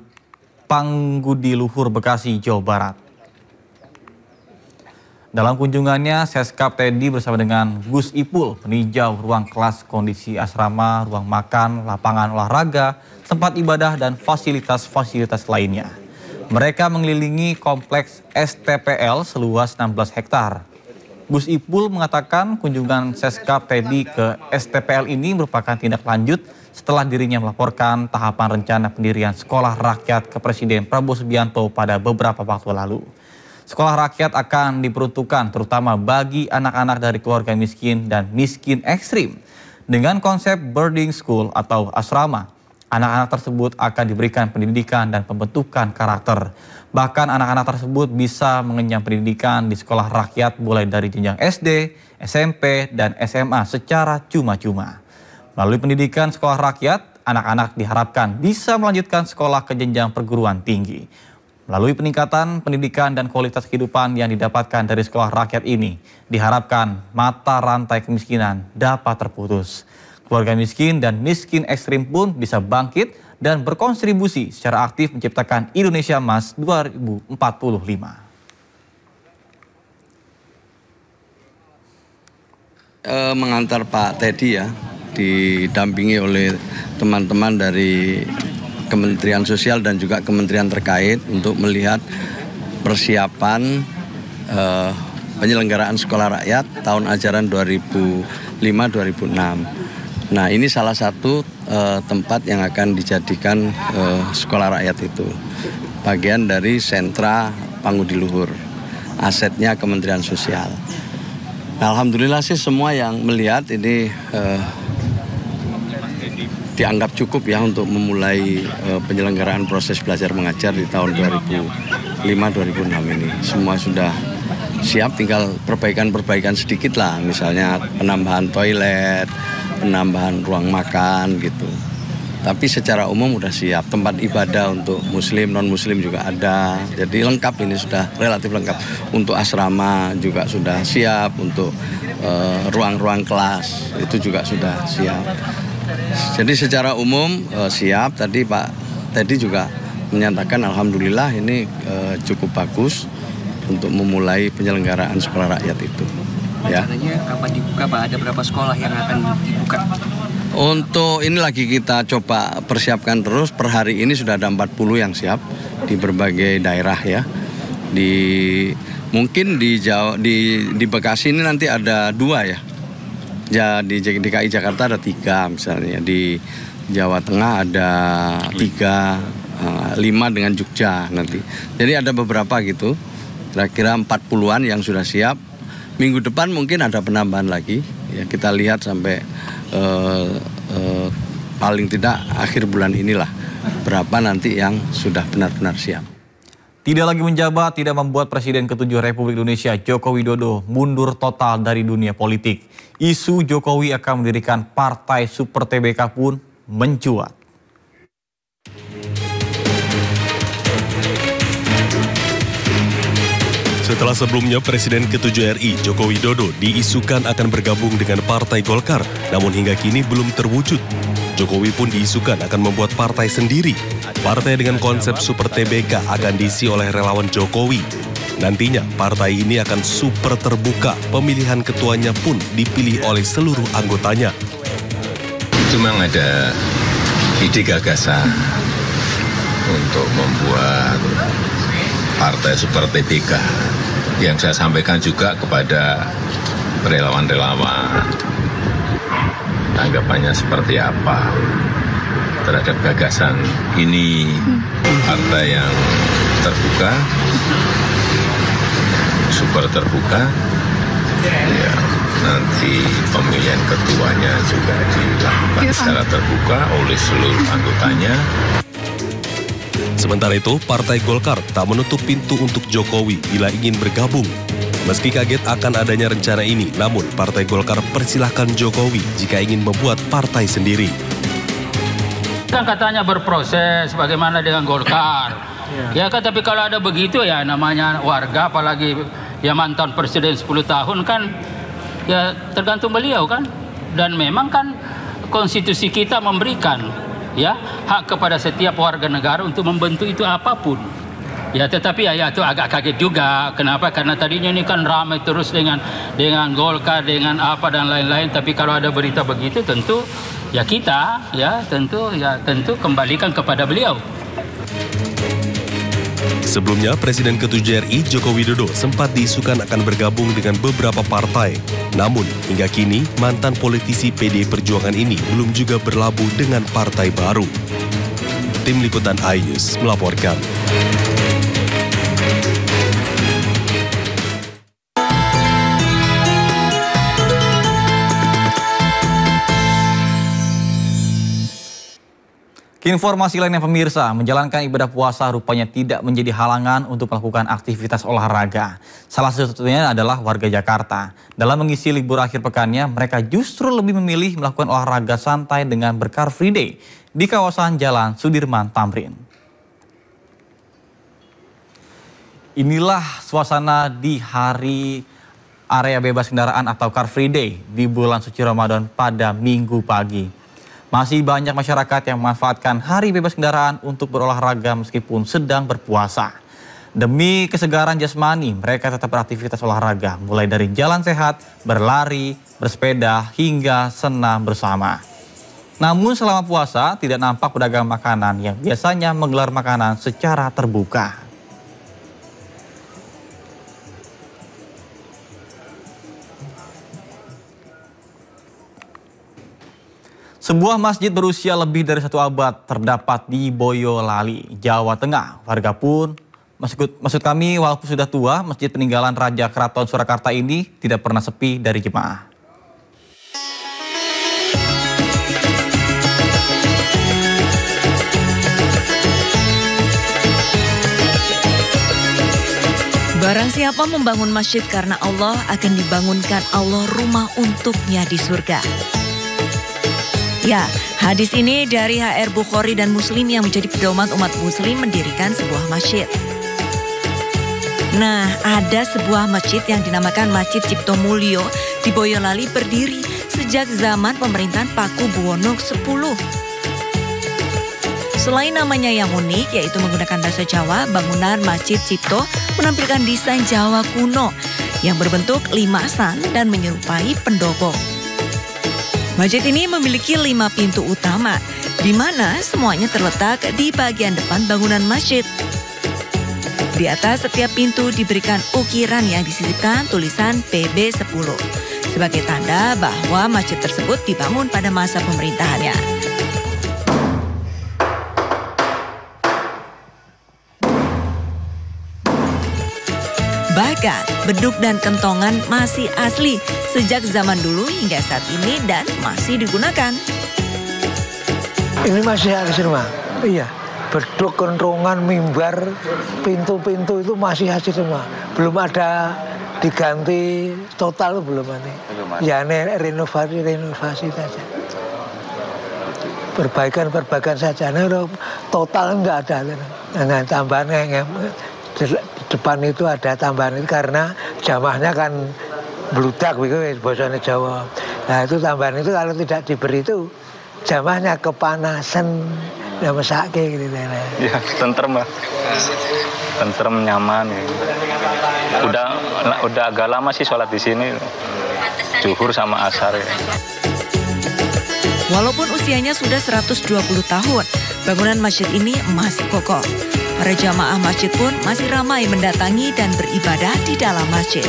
Panggudi Luhur, Bekasi, Jawa Barat. Dalam kunjungannya, Seskap Teddy bersama dengan Gus Ipul meninjau ruang kelas, kondisi asrama, ruang makan, lapangan olahraga, tempat ibadah, dan fasilitas-fasilitas lainnya. Mereka mengelilingi kompleks STPL seluas 16 hektar. Gus Ipul mengatakan kunjungan Seskap Teddy ke STPL ini merupakan tindak lanjut setelah dirinya melaporkan tahapan rencana pendirian sekolah rakyat ke Presiden Prabowo Subianto pada beberapa waktu lalu. Sekolah rakyat akan diperuntukkan terutama bagi anak-anak dari keluarga miskin dan miskin ekstrim. Dengan konsep boarding school atau asrama, anak-anak tersebut akan diberikan pendidikan dan pembentukan karakter. Bahkan anak-anak tersebut bisa mengenyam pendidikan di sekolah rakyat mulai dari jenjang SD, SMP, dan SMA secara cuma-cuma. Melalui pendidikan sekolah rakyat, anak-anak diharapkan bisa melanjutkan sekolah ke jenjang perguruan tinggi. Melalui peningkatan pendidikan dan kualitas kehidupan yang didapatkan dari sekolah rakyat ini, diharapkan mata rantai kemiskinan dapat terputus. Keluarga miskin dan miskin ekstrim pun bisa bangkit dan berkontribusi secara aktif menciptakan Indonesia Emas 2045. Mengantar Pak Teddy ya, didampingi oleh teman-teman dari Kementerian Sosial dan juga kementerian terkait untuk melihat persiapan penyelenggaraan sekolah rakyat tahun ajaran 2005-2006. Nah, ini salah satu tempat yang akan dijadikan sekolah rakyat itu. Bagian dari sentra Panggudi Luhur, asetnya Kementerian Sosial. Nah, alhamdulillah sih semua yang melihat ini dianggap cukup ya untuk memulai penyelenggaraan proses belajar mengajar di tahun 2005-2006 ini. Semua sudah siap, tinggal perbaikan-perbaikan sedikit lah, misalnya penambahan toilet, penambahan ruang makan gitu. Tapi secara umum udah siap, tempat ibadah untuk muslim, non-muslim juga ada. Jadi lengkap, ini sudah relatif lengkap. Untuk asrama juga sudah siap, untuk ruang-ruang kelas itu juga sudah siap. Jadi secara umum siap. Tadi Pak Teddy juga menyatakan alhamdulillah ini cukup bagus untuk memulai penyelenggaraan sekolah rakyat itu. Ya. Rencananya kapan dibuka Pak? Ada berapa sekolah yang akan dibuka? Untuk ini lagi kita coba persiapkan terus. Per hari ini sudah ada 40 yang siap di berbagai daerah ya. Mungkin di Bekasi ini nanti ada 2 ya. Ya, di DKI Jakarta ada 3 misalnya, di Jawa Tengah ada 3, 5 dengan Jogja nanti. Jadi ada beberapa gitu, kira-kira 40-an yang sudah siap. Minggu depan mungkin ada penambahan lagi, ya kita lihat sampai paling tidak akhir bulan inilah berapa nanti yang sudah benar-benar siap. Tidak lagi menjabat tidak membuat Presiden ke-7 Republik Indonesia Joko Widodo mundur total dari dunia politik. Isu Jokowi akan mendirikan Partai Super TBK pun mencuat. Setelah sebelumnya Presiden ke-7 RI Joko Widodo diisukan akan bergabung dengan Partai Golkar, namun hingga kini belum terwujud. Jokowi pun diisukan akan membuat partai sendiri. Partai dengan konsep Super TBK akan diisi oleh relawan Jokowi. Nantinya partai ini akan super terbuka, pemilihan ketuanya pun dipilih oleh seluruh anggotanya. Itu memang ada ide gagasan untuk membuat partai seperti P3. Yang saya sampaikan juga kepada relawan-relawan, tanggapannya seperti apa terhadap gagasan ini. Partai yang terbuka, super terbuka, ya nanti pemilihan ketuanya juga dilakukan secara terbuka oleh seluruh anggotanya. Sementara itu, Partai Golkar tak menutup pintu untuk Jokowi bila ingin bergabung. Meski kaget akan adanya rencana ini, namun Partai Golkar persilahkan Jokowi jika ingin membuat partai sendiri. Kan katanya berproses bagaimana dengan Golkar. Ya kan, tapi kalau ada begitu ya namanya warga, apalagi ya mantan presiden 10 tahun kan, ya tergantung beliau kan. Dan memang kan konstitusi kita memberikan ya hak kepada setiap warga negara untuk membentuk itu apapun. Ya, tetapi ya itu agak kaget juga. Kenapa? Karena tadinya ini kan ramai terus dengan Golkar, dengan apa dan lain-lain. Tapi kalau ada berita begitu, tentu ya kita tentu kembalikan kepada beliau. Sebelumnya, Presiden ke-7 RI Joko Widodo sempat diisukan akan bergabung dengan beberapa partai. Namun, hingga kini, mantan politisi PDI Perjuangan ini belum juga berlabuh dengan partai baru. Tim Liputan iNews melaporkan. Informasi lainnya pemirsa, menjalankan ibadah puasa rupanya tidak menjadi halangan untuk melakukan aktivitas olahraga. Salah satunya adalah warga Jakarta. Dalam mengisi libur akhir pekannya, mereka justru lebih memilih melakukan olahraga santai dengan ber-Car Free Day di kawasan Jalan Sudirman Tamrin. Inilah suasana di hari area bebas kendaraan atau Car Free Day di bulan suci Ramadan pada Minggu pagi. Masih banyak masyarakat yang memanfaatkan hari bebas kendaraan untuk berolahraga meskipun sedang berpuasa. Demi kesegaran jasmani, mereka tetap beraktivitas olahraga, mulai dari jalan sehat, berlari, bersepeda, hingga senam bersama. Namun selama puasa, tidak nampak pedagang makanan yang biasanya menggelar makanan secara terbuka. Sebuah masjid berusia lebih dari 1 abad terdapat di Boyolali, Jawa Tengah. Warga pun, maksud kami walaupun sudah tua, masjid peninggalan Raja Keraton Surakarta ini tidak pernah sepi dari jemaah. Barang siapa membangun masjid karena Allah, akan dibangunkan Allah rumah untuknya di surga. Ya, hadis ini dari HR Bukhari dan Muslim yang menjadi pedoman umat muslim mendirikan sebuah masjid. Nah, ada sebuah masjid yang dinamakan Masjid Cipto Mulyo di Boyolali berdiri sejak zaman pemerintahan Paku Buwono X. Selain namanya yang unik, yaitu menggunakan bahasa Jawa, bangunan Masjid Cipto menampilkan desain Jawa kuno yang berbentuk limasan dan menyerupai pendopo. Masjid ini memiliki 5 pintu utama, di mana semuanya terletak di bagian depan bangunan masjid. Di atas setiap pintu diberikan ukiran yang disisipkan tulisan PB10, sebagai tanda bahwa masjid tersebut dibangun pada masa pemerintahannya. Bahkan, beduk dan kentongan masih asli sejak zaman dulu hingga saat ini dan masih digunakan. Ini masih asli semua. Iya, beduk, kentongan, mimbar, pintu-pintu itu masih asli semua. Belum ada diganti total, belum ada. Ya, renovasi saja. Perbaikan saja. Nah, total enggak ada. Nah, tambahan depan itu ada tambahan itu karena jamaahnya kan bludak begitu bahasa Jawa. Nah itu tambahan itu kalau tidak diberi itu jamaahnya kepanasan ya mesake gitu. Ya tentrem lah, tentrem nyaman. Udah agak lama sih sholat di sini, zuhur sama asar ya. Walaupun usianya sudah 120 tahun, Bangunan masjid ini masih kokoh. Para jamaah masjid pun masih ramai mendatangi dan beribadah di dalam masjid.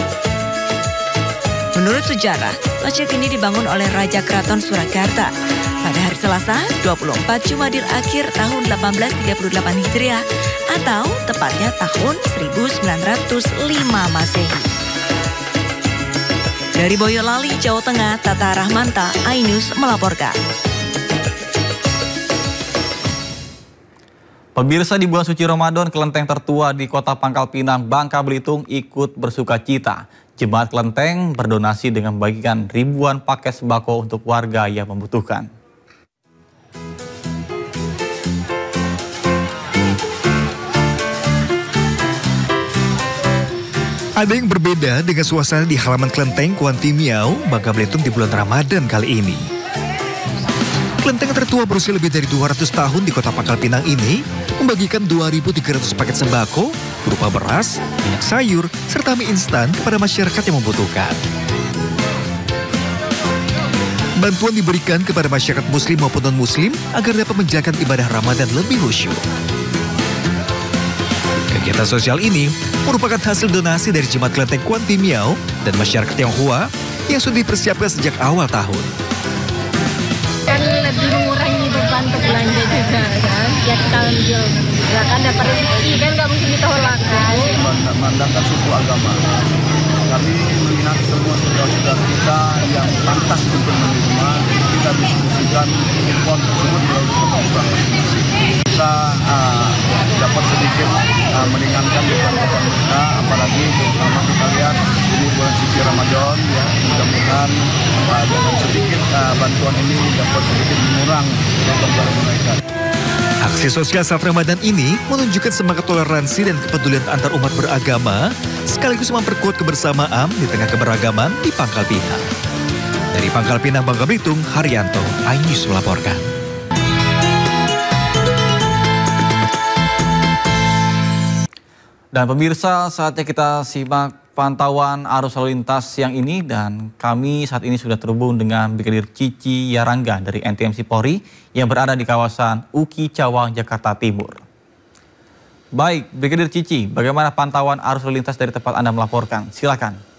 Menurut sejarah, masjid ini dibangun oleh Raja Keraton Surakarta pada hari Selasa 24 Jumadil Akhir tahun 1838 Hijriah atau tepatnya tahun 1905 Masehi. Dari Boyolali, Jawa Tengah, Tata Rahmanta, iNews melaporkan. Pemirsa, di bulan suci Ramadan, kelenteng tertua di Kota Pangkal Pinang, Bangka Belitung ikut bersuka cita. Jemaat kelenteng berdonasi dengan membagikan ribuan paket sembako untuk warga yang membutuhkan. Ada yang berbeda dengan suasana di halaman kelenteng Kuantimiau, Bangka Belitung di bulan Ramadan kali ini. Kelenteng tertua berusia lebih dari 200 tahun di Kota Pangkal Pinang ini membagikan 2.300 paket sembako berupa beras, minyak sayur, serta mie instan kepada masyarakat yang membutuhkan. Bantuan diberikan kepada masyarakat muslim maupun non-muslim agar dapat menjalankan ibadah Ramadan lebih khusyuk. Kegiatan sosial ini merupakan hasil donasi dari Jemaat Kelenteng Kuantimiau dan masyarakat Tionghoa yang sudah dipersiapkan sejak awal tahun. Kan lebih mengurangi beban untuk belanja juga kan, ya kita ambil, ya kan dapat rezeki kan nggak mungkin ditolak kan. Memandangkan suku agama, kami melihat semua saudara-saudara kita yang pantas untuk menerima, kita diskusikan uang tersebut melalui kebutuhan masing-masing. Kita dapat sedikit meringankan beban kita, apalagi terutama kita lihat ini bulan suci Ramadan, ya mudah-mudahan dengan sedikit bantuan ini dapat sedikit mengurang beban mereka. Aksi sosial saat Ramadan ini menunjukkan semangat toleransi dan kepedulian antar umat beragama, sekaligus memperkuat kebersamaan di tengah keberagaman di Pangkal Pinang. Dari Pangkal Pinang, Bangka Belitung, Haryanto, iNews melaporkan. Dan pemirsa, saatnya kita simak pantauan arus lalu lintas siang ini, dan kami saat ini sudah terhubung dengan Brigadir Cici Yarangga dari NTMC Polri yang berada di kawasan Uki Cawang, Jakarta Timur. Baik, Brigadir Cici, bagaimana pantauan arus lalu lintas dari tempat Anda melaporkan? Silakan.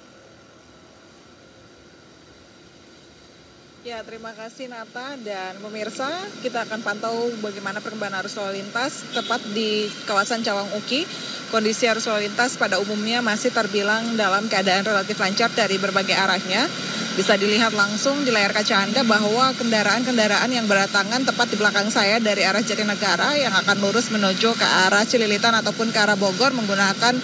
Ya, terima kasih Nata dan pemirsa. Kita akan pantau bagaimana perkembangan arus lalu lintas tepat di kawasan Cawang Uki. Kondisi arus lalu lintas pada umumnya masih terbilang dalam keadaan relatif lancar dari berbagai arahnya. Bisa dilihat langsung di layar kaca Anda bahwa kendaraan-kendaraan yang berdatangan tepat di belakang saya dari arah Jatinegara yang akan lurus menuju ke arah Cililitan ataupun ke arah Bogor menggunakan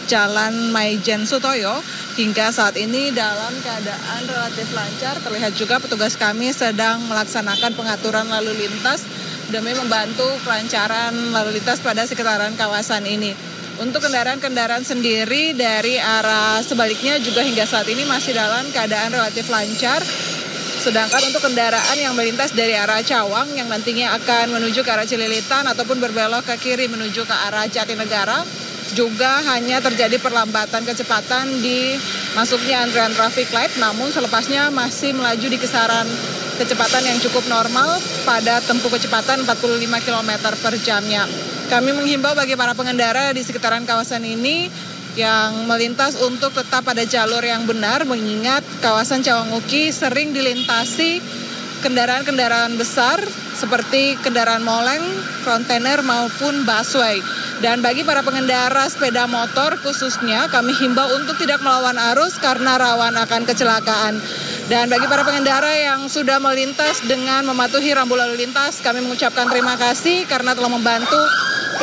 Jalan Maijen Sutoyo hingga saat ini dalam keadaan relatif lancar. Terlihat juga petugas kami sedang melaksanakan pengaturan lalu lintas demi membantu kelancaran lalu lintas pada sekitaran kawasan ini. Untuk kendaraan-kendaraan sendiri dari arah sebaliknya juga hingga saat ini masih dalam keadaan relatif lancar. Sedangkan untuk kendaraan yang melintas dari arah Cawang yang nantinya akan menuju ke arah Cililitan ataupun berbelok ke kiri menuju ke arah Jatinegara, juga hanya terjadi perlambatan kecepatan di masuknya antrian traffic light, namun selepasnya masih melaju di kisaran kecepatan yang cukup normal pada tempuh kecepatan 45 km per jamnya. Kami menghimbau bagi para pengendara di sekitaran kawasan ini yang melintas untuk tetap pada jalur yang benar, mengingat kawasan Cawang Uki sering dilintasi kendaraan-kendaraan besar seperti kendaraan moleng, kontainer maupun busway. Dan bagi para pengendara sepeda motor khususnya kami himbau untuk tidak melawan arus karena rawan akan kecelakaan. Dan bagi para pengendara yang sudah melintas dengan mematuhi rambu lalu lintas, kami mengucapkan terima kasih karena telah membantu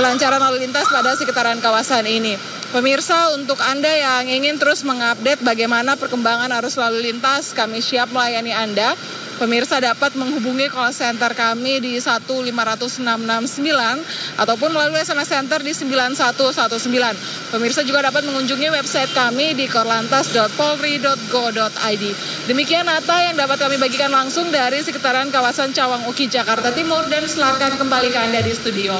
kelancaran lalu lintas pada sekitaran kawasan ini. Pemirsa, untuk Anda yang ingin terus mengupdate bagaimana perkembangan arus lalu lintas, kami siap melayani Anda. Pemirsa dapat menghubungi call center kami di 15669 ataupun melalui SMS Center di 9119. Pemirsa juga dapat mengunjungi website kami di korlantas.polri.go.id. Demikian Nata yang dapat kami bagikan langsung dari sekitaran kawasan Cawang Uki, Jakarta Timur, dan silakan kembali ke Anda di studio.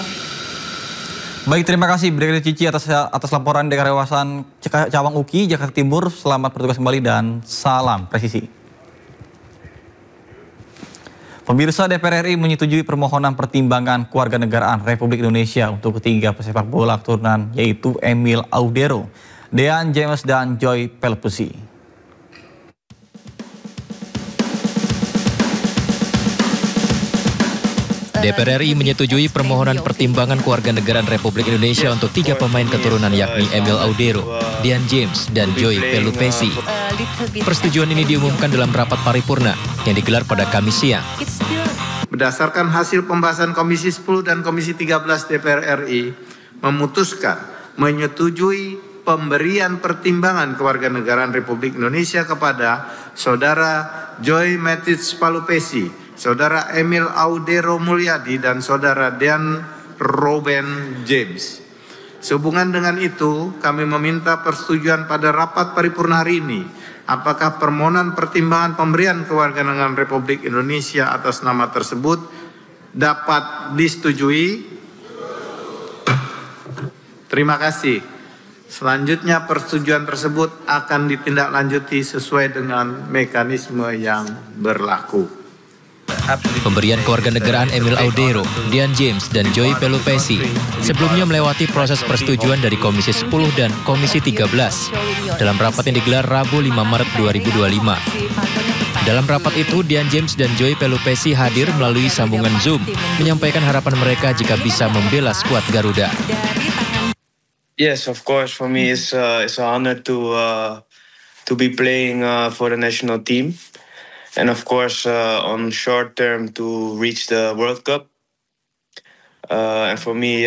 Baik, terima kasih Brigadir Cici atas laporan dari kawasan Cawang Uki, Jakarta Timur. Selamat bertugas kembali dan salam presisi. Pemirsa, DPR RI menyetujui permohonan pertimbangan kewarganegaraan Republik Indonesia untuk ketiga pesepak bola keturunan yaitu Emil Audero, Dean James, dan Joy Pelupesi. DPR RI menyetujui permohonan pertimbangan kewarganegaraan Republik Indonesia untuk 3 pemain keturunan yakni Emil Audero, Dean James, dan Joy Pelupesi. Persetujuan ini diumumkan dalam rapat paripurna yang digelar pada Kamis siang. Berdasarkan hasil pembahasan Komisi 10 dan Komisi 13 DPR RI memutuskan menyetujui pemberian pertimbangan kewarganegaraan Republik Indonesia kepada Saudara Joy Matthews Pelupesi, Saudara Emil Audero Mulyadi, dan Saudara Dean Robin James. Sehubungan dengan itu, kami meminta persetujuan pada rapat paripurna hari ini. Apakah permohonan pertimbangan pemberian kewarganegaraan Republik Indonesia atas nama tersebut dapat disetujui? Terima kasih. Selanjutnya persetujuan tersebut akan ditindaklanjuti sesuai dengan mekanisme yang berlaku. Pemberian kewarganegaraan Emil Audero, Dean James, dan Joy Pelupesi sebelumnya melewati proses persetujuan dari Komisi 10 dan Komisi 13 dalam rapat yang digelar Rabu 5 Maret 2025. Dalam rapat itu, Dean James dan Joy Pelupesi hadir melalui sambungan Zoom, menyampaikan harapan mereka jika bisa membela skuad Garuda. Yes, of course. For me, it's an honor to be playing for the national team. And of course, on short term to reach the World Cup. And for me,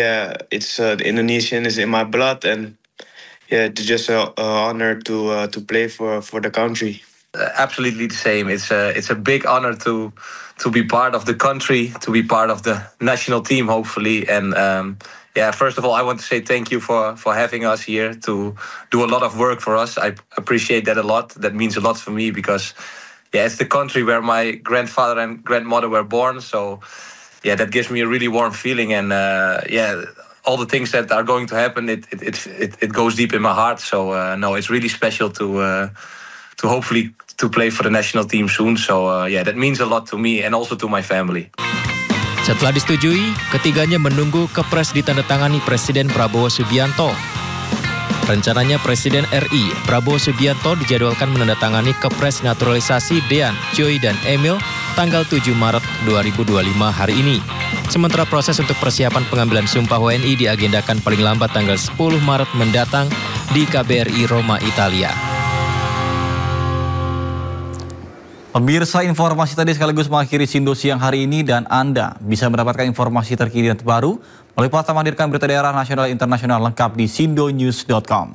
it's the Indonesian is in my blood, and it's just an honor to play for the country. Absolutely the same. It's a big honor to be part of the country, to be part of the national team, hopefully. And first of all, I want to say thank you for having us here to do a lot of work for us. I appreciate that a lot. That means a lot for me because. Yeah, it's the country where my grandfather and grandmother were born. So, that gives me a really warm feeling. And all the things that are going to happen, it goes deep in my heart. So, no, it's really special to hopefully to play for the national team soon. So, that means a lot to me and also to my family. Setelah disetujui, ketiganya menunggu kepres ditandatangani Presiden Prabowo Subianto. Rencananya Presiden RI Prabowo Subianto dijadwalkan menandatangani kepres naturalisasi Dean, Joy, dan Emil tanggal 7 Maret 2025 hari ini. Sementara proses untuk persiapan pengambilan sumpah WNI diagendakan paling lambat tanggal 10 Maret mendatang di KBRI Roma, Italia. Pemirsa, informasi tadi sekaligus mengakhiri Sindo siang hari ini dan Anda bisa mendapatkan informasi terkini dan terbaru melalui platform hadirkan berita daerah nasional dan internasional lengkap di sindonews.com.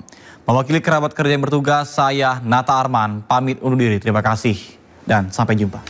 Mewakili kerabat kerja yang bertugas, saya Nata Arman pamit undur diri. Terima kasih dan sampai jumpa.